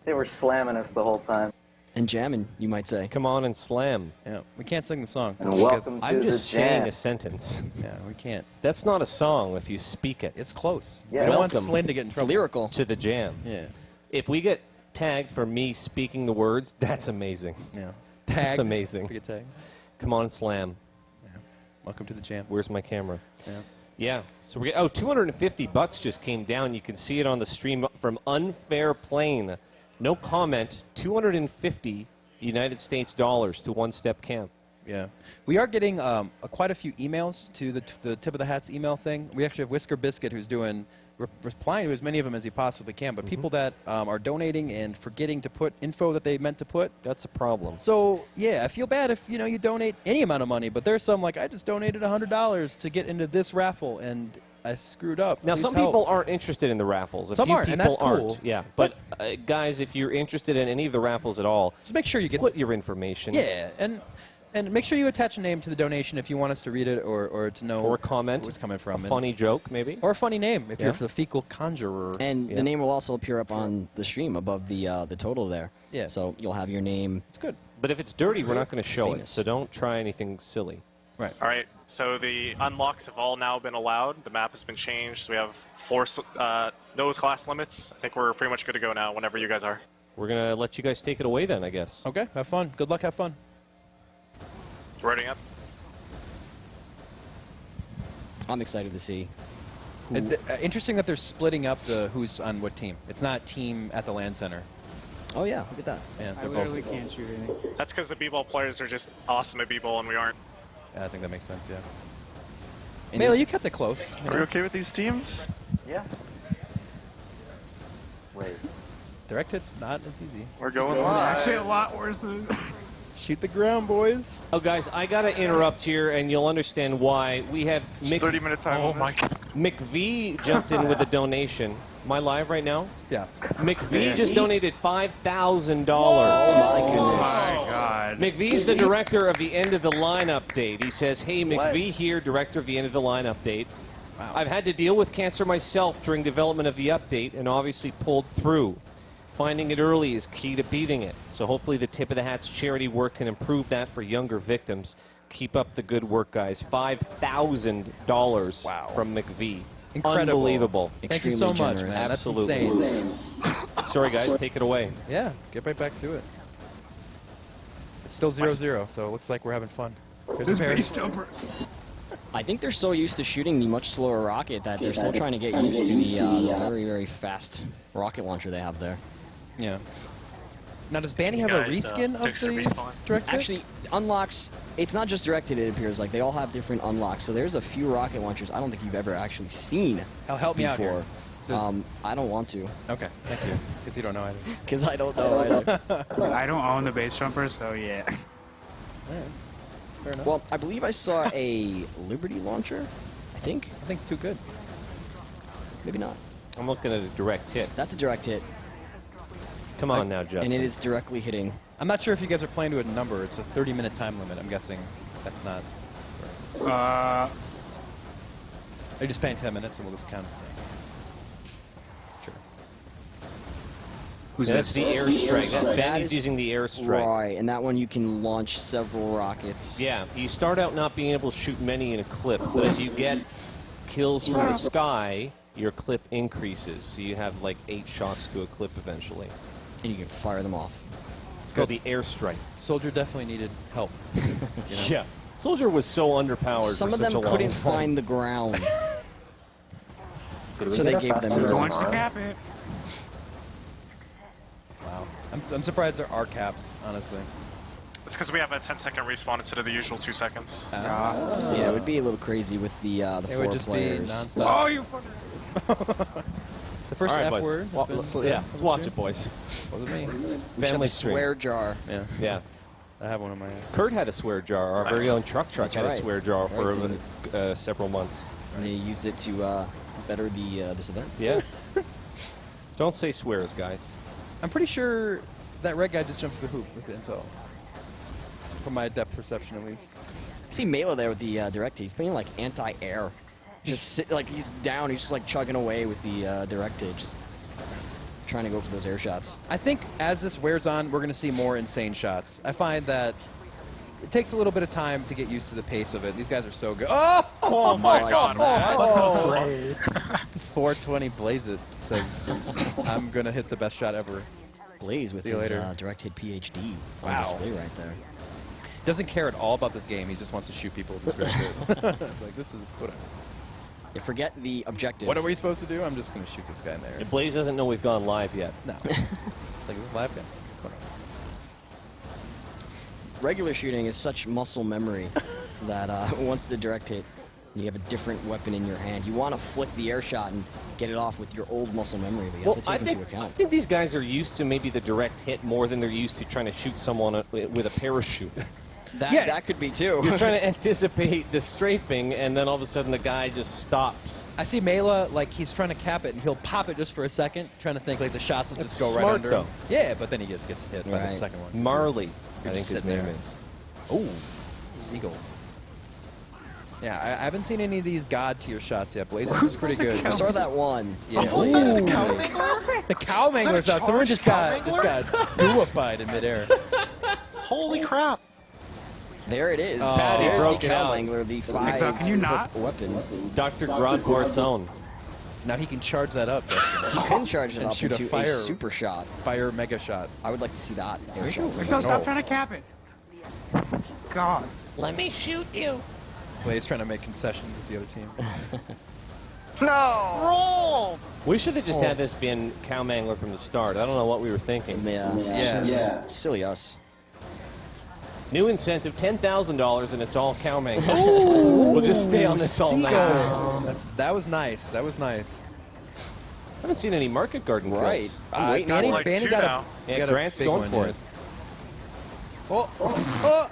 They were slamming us the whole time. And jamming, you might say. Come on and slam. Yeah. We can't sing the song. And welcome to I'm the just saying jam. a sentence. Yeah, we can't. That's not a song if you speak it. It's close. Yeah. I don't want Welcome. Slyn to get in It's trouble. lyrical. To the jam. Yeah. If we get tagged for me speaking the words, that's amazing. Yeah. That's Tag. amazing. We get tag. Come on, slam. Welcome to the jam. Where's my camera? Yeah. Yeah. So we get, $250 just came down. You can see it on the stream from Unfair Plane. No comment. 250 United States dollars to One Step Camp. Yeah. We are getting quite a few emails to the Tip of the Hats email thing. We actually have Whisker Biscuit who's doing replying to as many of them as he possibly can, but people that are donating and forgetting to put info that they meant to put. That's a problem. So, yeah, I feel bad if, you donate any amount of money, but there's some like, I just donated $100 to get into this raffle, and I screwed up. Now, Please some help. people aren't interested in the raffles. A Some few aren't, people and that's cool. aren't. Yeah, but guys, if you're interested in any of the raffles at all, Just make sure you get put your information. Yeah, and make sure you attach a name to the donation if you want us to read it or to know Or comment. where it's coming from. A funny joke, maybe. Or a funny name if Yeah. you're the fecal conjurer. And the name will also appear up on the stream above the total there. Yeah. So you'll have your name. It's good. But if it's dirty, we're not going to show it. Famous. So don't try anything silly. Right. All right, so the unlocks have all now been allowed. The map has been changed. So we have 4 nose class limits. I think we're pretty much good to go now whenever you guys are. We're going to let you guys take it away then, I guess. Okay, have fun. Good luck, have fun. Ready up? I'm excited to see. Interesting that they're splitting up the who's on what team. It's not team at the LAN center. Oh, yeah. Look at that. Yeah, I they're literally both. can't shoot anything. That's because the B-ball players are just awesome at B-ball and we aren't. Yeah, I think that makes sense, yeah. And Melee, this- you kept it close. Are we okay with these teams? Yeah. Wait. Direct hits, not as easy. We're going It's live. actually a lot worse than. Shoot the ground, boys. Oh, guys, I got to interrupt here, and you'll understand why. We have It's 30-minute time limit. my God. McV jumped in with a donation. Am I live right now? Yeah. McV just donated $5,000. Oh my god. McVee's the director of the End of the Line update. He says, hey, McVee here, director of the End of the Line update. Wow. I've had to deal with cancer myself during development of the update and obviously pulled through. Finding it early is key to beating it. So hopefully the Tip of the Hat's charity work can improve that for younger victims. Keep up the good work, guys. $5,000 Wow. from McVee. Incredible. Unbelievable. Thank you so Extremely much, generous. man. Absolutely. That's insane. Sorry, guys. Take it away. Yeah, get right back to it. It's still 0-0, so it looks like we're having fun. Here's This the pair. base jumper. I think they're so used to shooting the much slower rocket that they're still trying to get used to the very, very fast rocket launcher they have there. Yeah. Now, does Banny have a Guys, reskin of fix the the respawn. direct hit? Actually, unlocks, it's not just directed, it appears. Like, they all have different unlocks. So there's a few rocket launchers I don't think you've ever actually seen Help me out before. here. I don't want to, Okay, thank you. Because you don't know either. because I don't know either. I don't own the base jumper, so yeah. All right. Fair enough. Well, I believe I saw a Liberty launcher, I think. I think it's too good. Maybe not. I'm looking at a direct hit. That's a direct hit, Come on now, Justin. and it is directly hitting. I'm not sure if you guys are playing to a number. It's a 30-minute time limit. I'm guessing that's not. Are you just paying 10 minutes and we'll just count? Sure. Who's Yeah, that's this? the airstrike. That Banny's is- using the airstrike. Right, and that one you can launch several rockets. Yeah, you start out not being able to shoot many in a clip, but as you get kills from the sky, your clip increases. So you have like 8 shots to a clip eventually. And you can fire them off. It's called the airstrike. Soldier definitely needed help. You know? Yeah. Soldier was so underpowered Some for of such them a long couldn't time. find the ground, Did we so get they a gave fast them one? room. Wants to cap it. Wow. I'm surprised there are caps, honestly. It's because we have a 10-second respawn instead of the usual 2 seconds. Yeah, it would be a little crazy with the It 4 would just players. be nonstop. Oh, you fucker. The first All right, F boys. word. has been- Yeah, let's watch it, boys. Wasn't me. We should have Family a stream. swear jar. Yeah. Yeah. I have one of my. Kurt had a swear jar. Our very own Truck That's had a right. swear jar for Right. several months. And they used it to better the this event. Yeah. Don't say swears, guys. I'm pretty sure that red guy just jumped through the hoop with the intel. From my depth perception, at least. See Mela there with the direct hit. He's playing like anti-air. Just like he's down. He's just like chugging away with the direct hit, just trying to go for those air shots. I think as this wears on, we're going to see more insane shots. I find that it takes a little bit of time to get used to the pace of it. These guys are so good. Oh my God, man. 420 Blaze It says, I'm going to hit the best shot ever. Blaze with See you his later. direct hit PhD on Wow. display right there. doesn't care at all about this game. He just wants to shoot people with his great It's like, this is whatever. You forget the objective. What are we supposed to do? I'm just going to shoot this guy in there. Blaze doesn't know we've gone live yet. No. Like, this is live, guys. It's whatever. Regular shooting is such muscle memory that once the direct hit, you have a different weapon in your hand. You want to flick the air shot and get it off with your old muscle memory, but you have to take into I account. think these guys are used to maybe the direct hit more than they're used to trying to shoot someone with a parachute. That could be too. You're trying to anticipate the strafing, and then all of a sudden the guy just stops. I see Mela, like, he's trying to cap it, and he'll pop it just for a second, trying to think, like, the shots will That's just go right smart, under though. him. Yeah, but then he just gets hit by the Right. second one. Marley, I You're think just his sitting name there. is. Oh, Seagull. Yeah, I haven't seen any of these god tier shots yet. Blaze was pretty good. I saw that one. Yeah. The cow mangler's out. Someone just got duified in midair. Holy crap! There it is. Patty There's broke the it cow out. angler, the Exile, can you not? weapon. Dr. Grodport's own. Now he can charge that up, Justin. You can charge it And up shoot a into fire- super shot. Fire mega shot. I would like to see that air shot. Exile, stop trying to cap it. God. Let me shoot you. Blaze trying to make concessions with the other team. No! We should have just had this been cow mangler from the start. I don't know what we were thinking. Yeah. Silly us. New incentive, $10,000, and it's all cow manglers. We'll just stay on this all night. That was nice. That was nice. I haven't seen any market garden kills. Right. I'm waiting Banny, for like it. Banny two got now. he Yeah, got Grant's big going one, for yeah. it. Oh,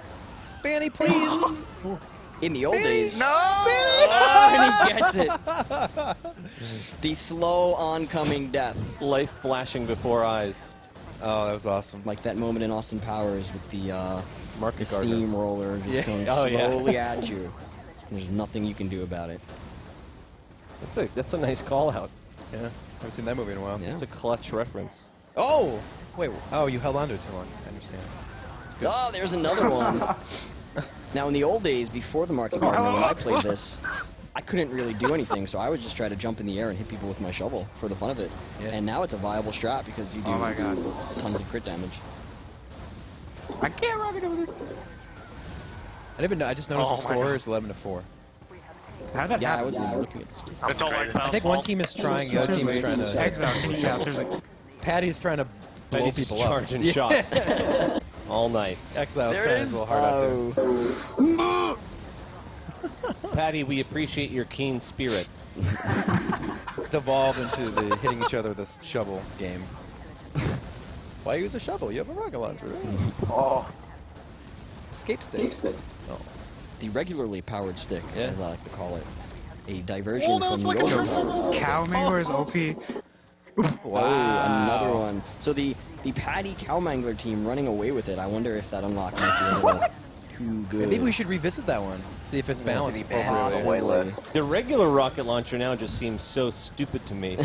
Banny, please. In the old days. No! Oh, and he gets it. The slow oncoming death. Life flashing before eyes. Oh, that was awesome. Like that moment in Austin Powers with the Market garden. steamroller just Yeah. going Oh, yeah. slowly at you. There's nothing you can do about it. That's a nice call out. Yeah, haven't seen that movie in a while. Yeah. It's a clutch reference. Oh, wait. Oh, you held on to it too long. I understand. Oh, there's another one. Now, in the old days, before the market garden, when I played this, I couldn't really do anything, so I would just try to jump in the air and hit people with my shovel for the fun of it. Yeah. And now it's a viable strat because you do Oh my God. tons of crit damage. I can't rocket over this. I didn't even know. I just noticed Oh the my score God. is 11-4. How'd that Yeah, I happen? wasn't even looking at this. It's all like I think one team is trying, the other team is trying to. Exile, can you seriously? Patty's trying to blow And he's people up. charging Yeah. shots all night. Exile's There it trying is. a little hard out there. Patty, we appreciate your keen spirit. It's devolved into the hitting each other with a shovel game. Why use a shovel? You have a rocket launcher. Oh, Escape stick. The regularly powered stick, Yeah. as I like to call it. A diversion from the older powered Cow mangler is OP. Oh, another one. So the Patty Cowmangler team running away with it. I wonder if that unlock might be a little too good. Maybe we should revisit that one. See if it's balanced Maybe ban appropriately. the whitelist. The regular rocket launcher now just seems so stupid to me.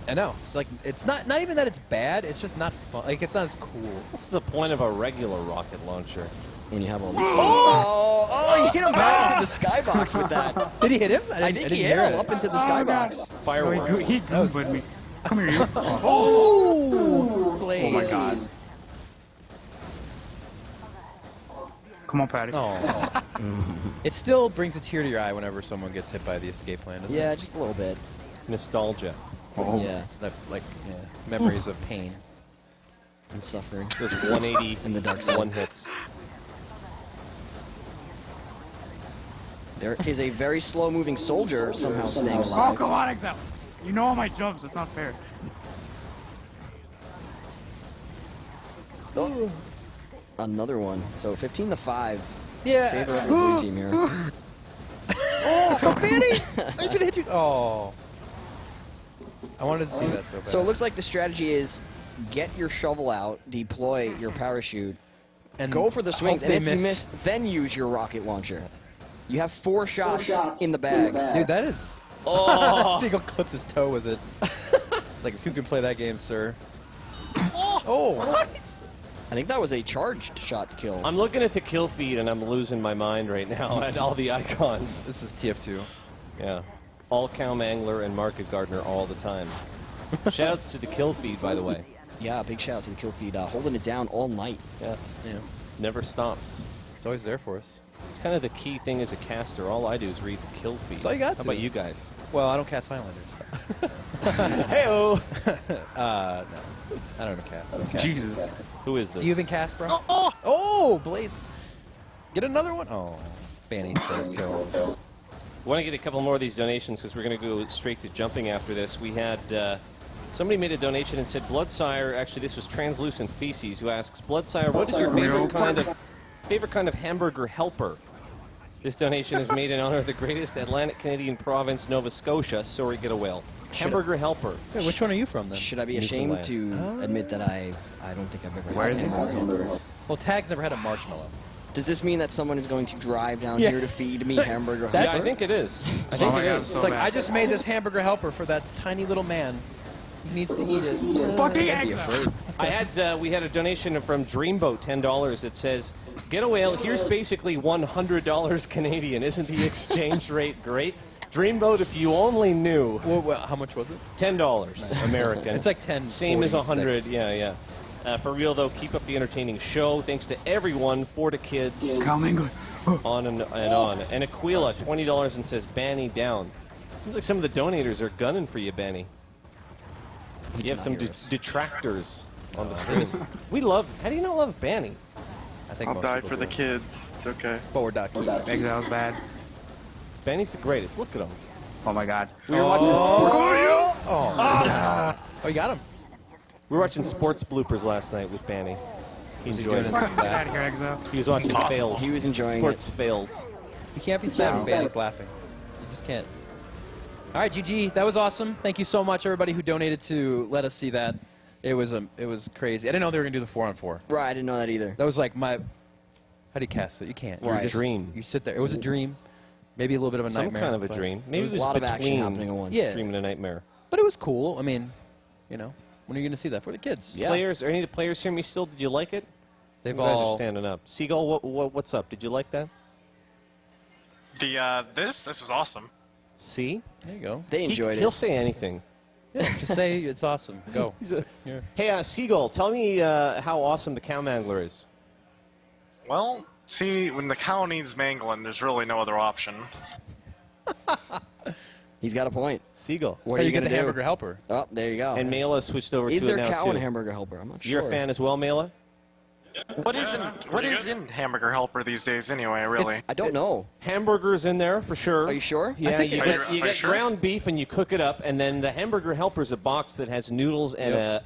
I know. It's like it's not even that it's bad. It's just not fun. Like it's not as cool. What's the point of a regular rocket launcher? when you have all these things. Oh, you hit him back into the skybox with that. Did he hit him? I think he hit him up into the skybox. Fireworks. He googled me. Come here, you. Oh, Oh my god. Come on, Patty. Oh. It still brings a tear to your eye whenever someone gets hit by the escape plan. Doesn't Yeah, it? just a little bit. Nostalgia. Yeah, Like memories of pain. and suffering. Those 180 In the dark side. one hits. There is a very slow-moving soldier somehow staying Oh, alive. come on, Exile. You know all my jumps. It's not fair. Oh. Another one. So 15-5. Yeah. Favor of the blue team here. Oh, so Banny! I should hit you. Oh. I wanted to see that so bad. So it looks like the strategy is get your shovel out, deploy your parachute, and go for the swings, hope and they if you miss, then use your rocket launcher. You have 4 shots in the bag. Dude, that is. Oh! Seagull clipped his toe with it. It's like, who can play that game, sir? Oh! I think that was a charged shot kill. I'm looking at the kill feed and I'm losing my mind right now at all the icons. This is TF2. Yeah. All Cow Mangler and Market Gardener all the time. Shoutouts to the kill feed, by the way. Yeah, big shout out to the kill feed, holding it down all night. Yeah. Yeah. Never stops. It's always there for us. It's kind of the key thing as a caster. All I do is read the kill feed. That's all you got How to. about you guys? Well, I don't cast Highlanders. Hey-oh! No. I don't know cast. Jesus. Who is this? Do you even cast, bro? Oh! Oh, Blaze. Get another one? Oh, Banny says kill. Want to get a couple more of these donations because we're going to go straight to jumping after this. We had somebody made a donation and said, Bloodsire, actually this was Translucent Feces, who asks, Bloodsire, what is your favorite kind of hamburger helper? This donation is made in honor of the greatest Atlantic Canadian province, Nova Scotia. Sorry, get a whale. Hamburger helper. Wait, which one are you from, then? Should I be ashamed to admit that I don't think I've ever Where had is a it? hamburger? Well, Tag's never had a marshmallow. Does this mean that someone is going to drive down Yeah. here to feed me hamburger Yeah, helper? I think it is. I Oh think my it God, is. so It's like, bad. I just made this hamburger helper for that tiny little man. He needs to eat it. Fucking I'd be Exile. afraid. We had a donation from Dreamboat, $10 that says, "Get a whale. Here's basically $100 Canadian. Isn't the exchange rate great?" Dreamboat, if you only knew, Well, how much was it? $10 American. It's like 10. Same as 100. Yeah. For real though, keep up the entertaining show. Thanks to everyone, for the kids, Coming. on and on. And Aquila, $20 and says, "Banny down." Seems like some of the donators are gunning for you, Banny. You have some detractors on the stream. We love. How do you not love Banny? I think I'll most die people for the do. kids. It's okay. But we're not keeping. Exile's bad. Banny's the greatest. Look at him. Oh my God. We were watching sports. Oh, you got him. We were watching sports bloopers last night with Banny. He he enjoyed doing it. his- Get out of here, Exile. He was watching fails. He was enjoying sports fails. You can't be sad when Banny's laughing. You just can't. All right, GG. That was awesome. Thank you so much, everybody who donated to let us see that. It was crazy. I didn't know they were gonna do the 4-on-4. Right, I didn't know that either. That was like my. How do you cast it? You can't. You Right. just- Dream. You sit there. It was a dream. Maybe a little bit of a Some nightmare. kind of a but dream. it Maybe was- it was a lot of action between happening at once. Yeah. dream and a nightmare. But it was cool. I mean, when are you gonna see that for the kids? Yeah. Players, are any of the players hear me still? Did you like it? They've Some guys are all- standing up. Seagull, what's up? Did you like that? This was awesome. See? There you go. They enjoyed He'll it. say anything. Yeah, just say it's awesome. Go. Yeah. Hey, Seagull, tell me how awesome the cow mangler is. Well, see, when the cow needs mangling, there's really no other option. He's got a point. Seagull. What So are you you get going the to do? hamburger helper. Oh, there you go. And Mela switched over Is to there it now, cow too. and hamburger helper? I'm not sure. You're a fan as well, Mela? What is in Hamburger Helper these days anyway, really? I don't know. Hamburgers in there for sure. Are you sure? Yeah, I think you Are get, you you get sure? ground beef and you cook it up, and then the hamburger helper's a box that has noodles and Yep.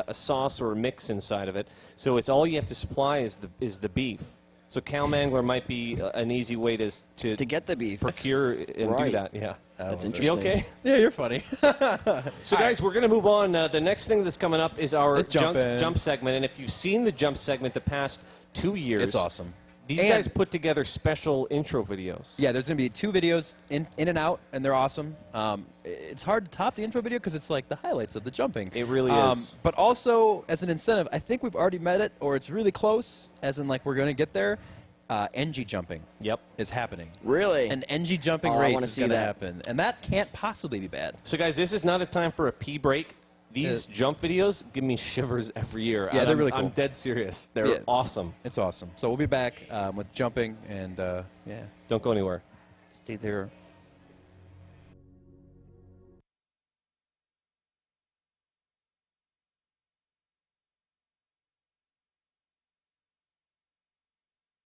a sauce or a mix inside of it. So it's all you have to supply is the beef. So cow mangler might be an easy way to get the beef. procure and do Right. that. Yeah. That's You interesting. okay? Yeah, you're funny. So, guys, we're going to move on. The next thing that's coming up is our It's jumping. jump segment. And if you've seen the jump segment the past 2 years, It's awesome. These And- guys put together special intro videos. Yeah, there's going to be 2 videos in and out, and they're awesome. It's hard to top the intro video because it's like the highlights of the jumping. It really is. But also, as an incentive, I think we've already met it, or it's really close, as in like we're going to get there. NG jumping Yep. is happening. Really? An NG jumping Oh, I race wanna is see going to that. happen. And that can't possibly be bad. So, guys, this is not a time for a pee break. These jump videos give me shivers every year. Yeah, And they're really I'm cool. dead serious. They're Yeah. awesome. It's awesome. So we'll be back with jumping, and yeah, Don't go anywhere. stay there.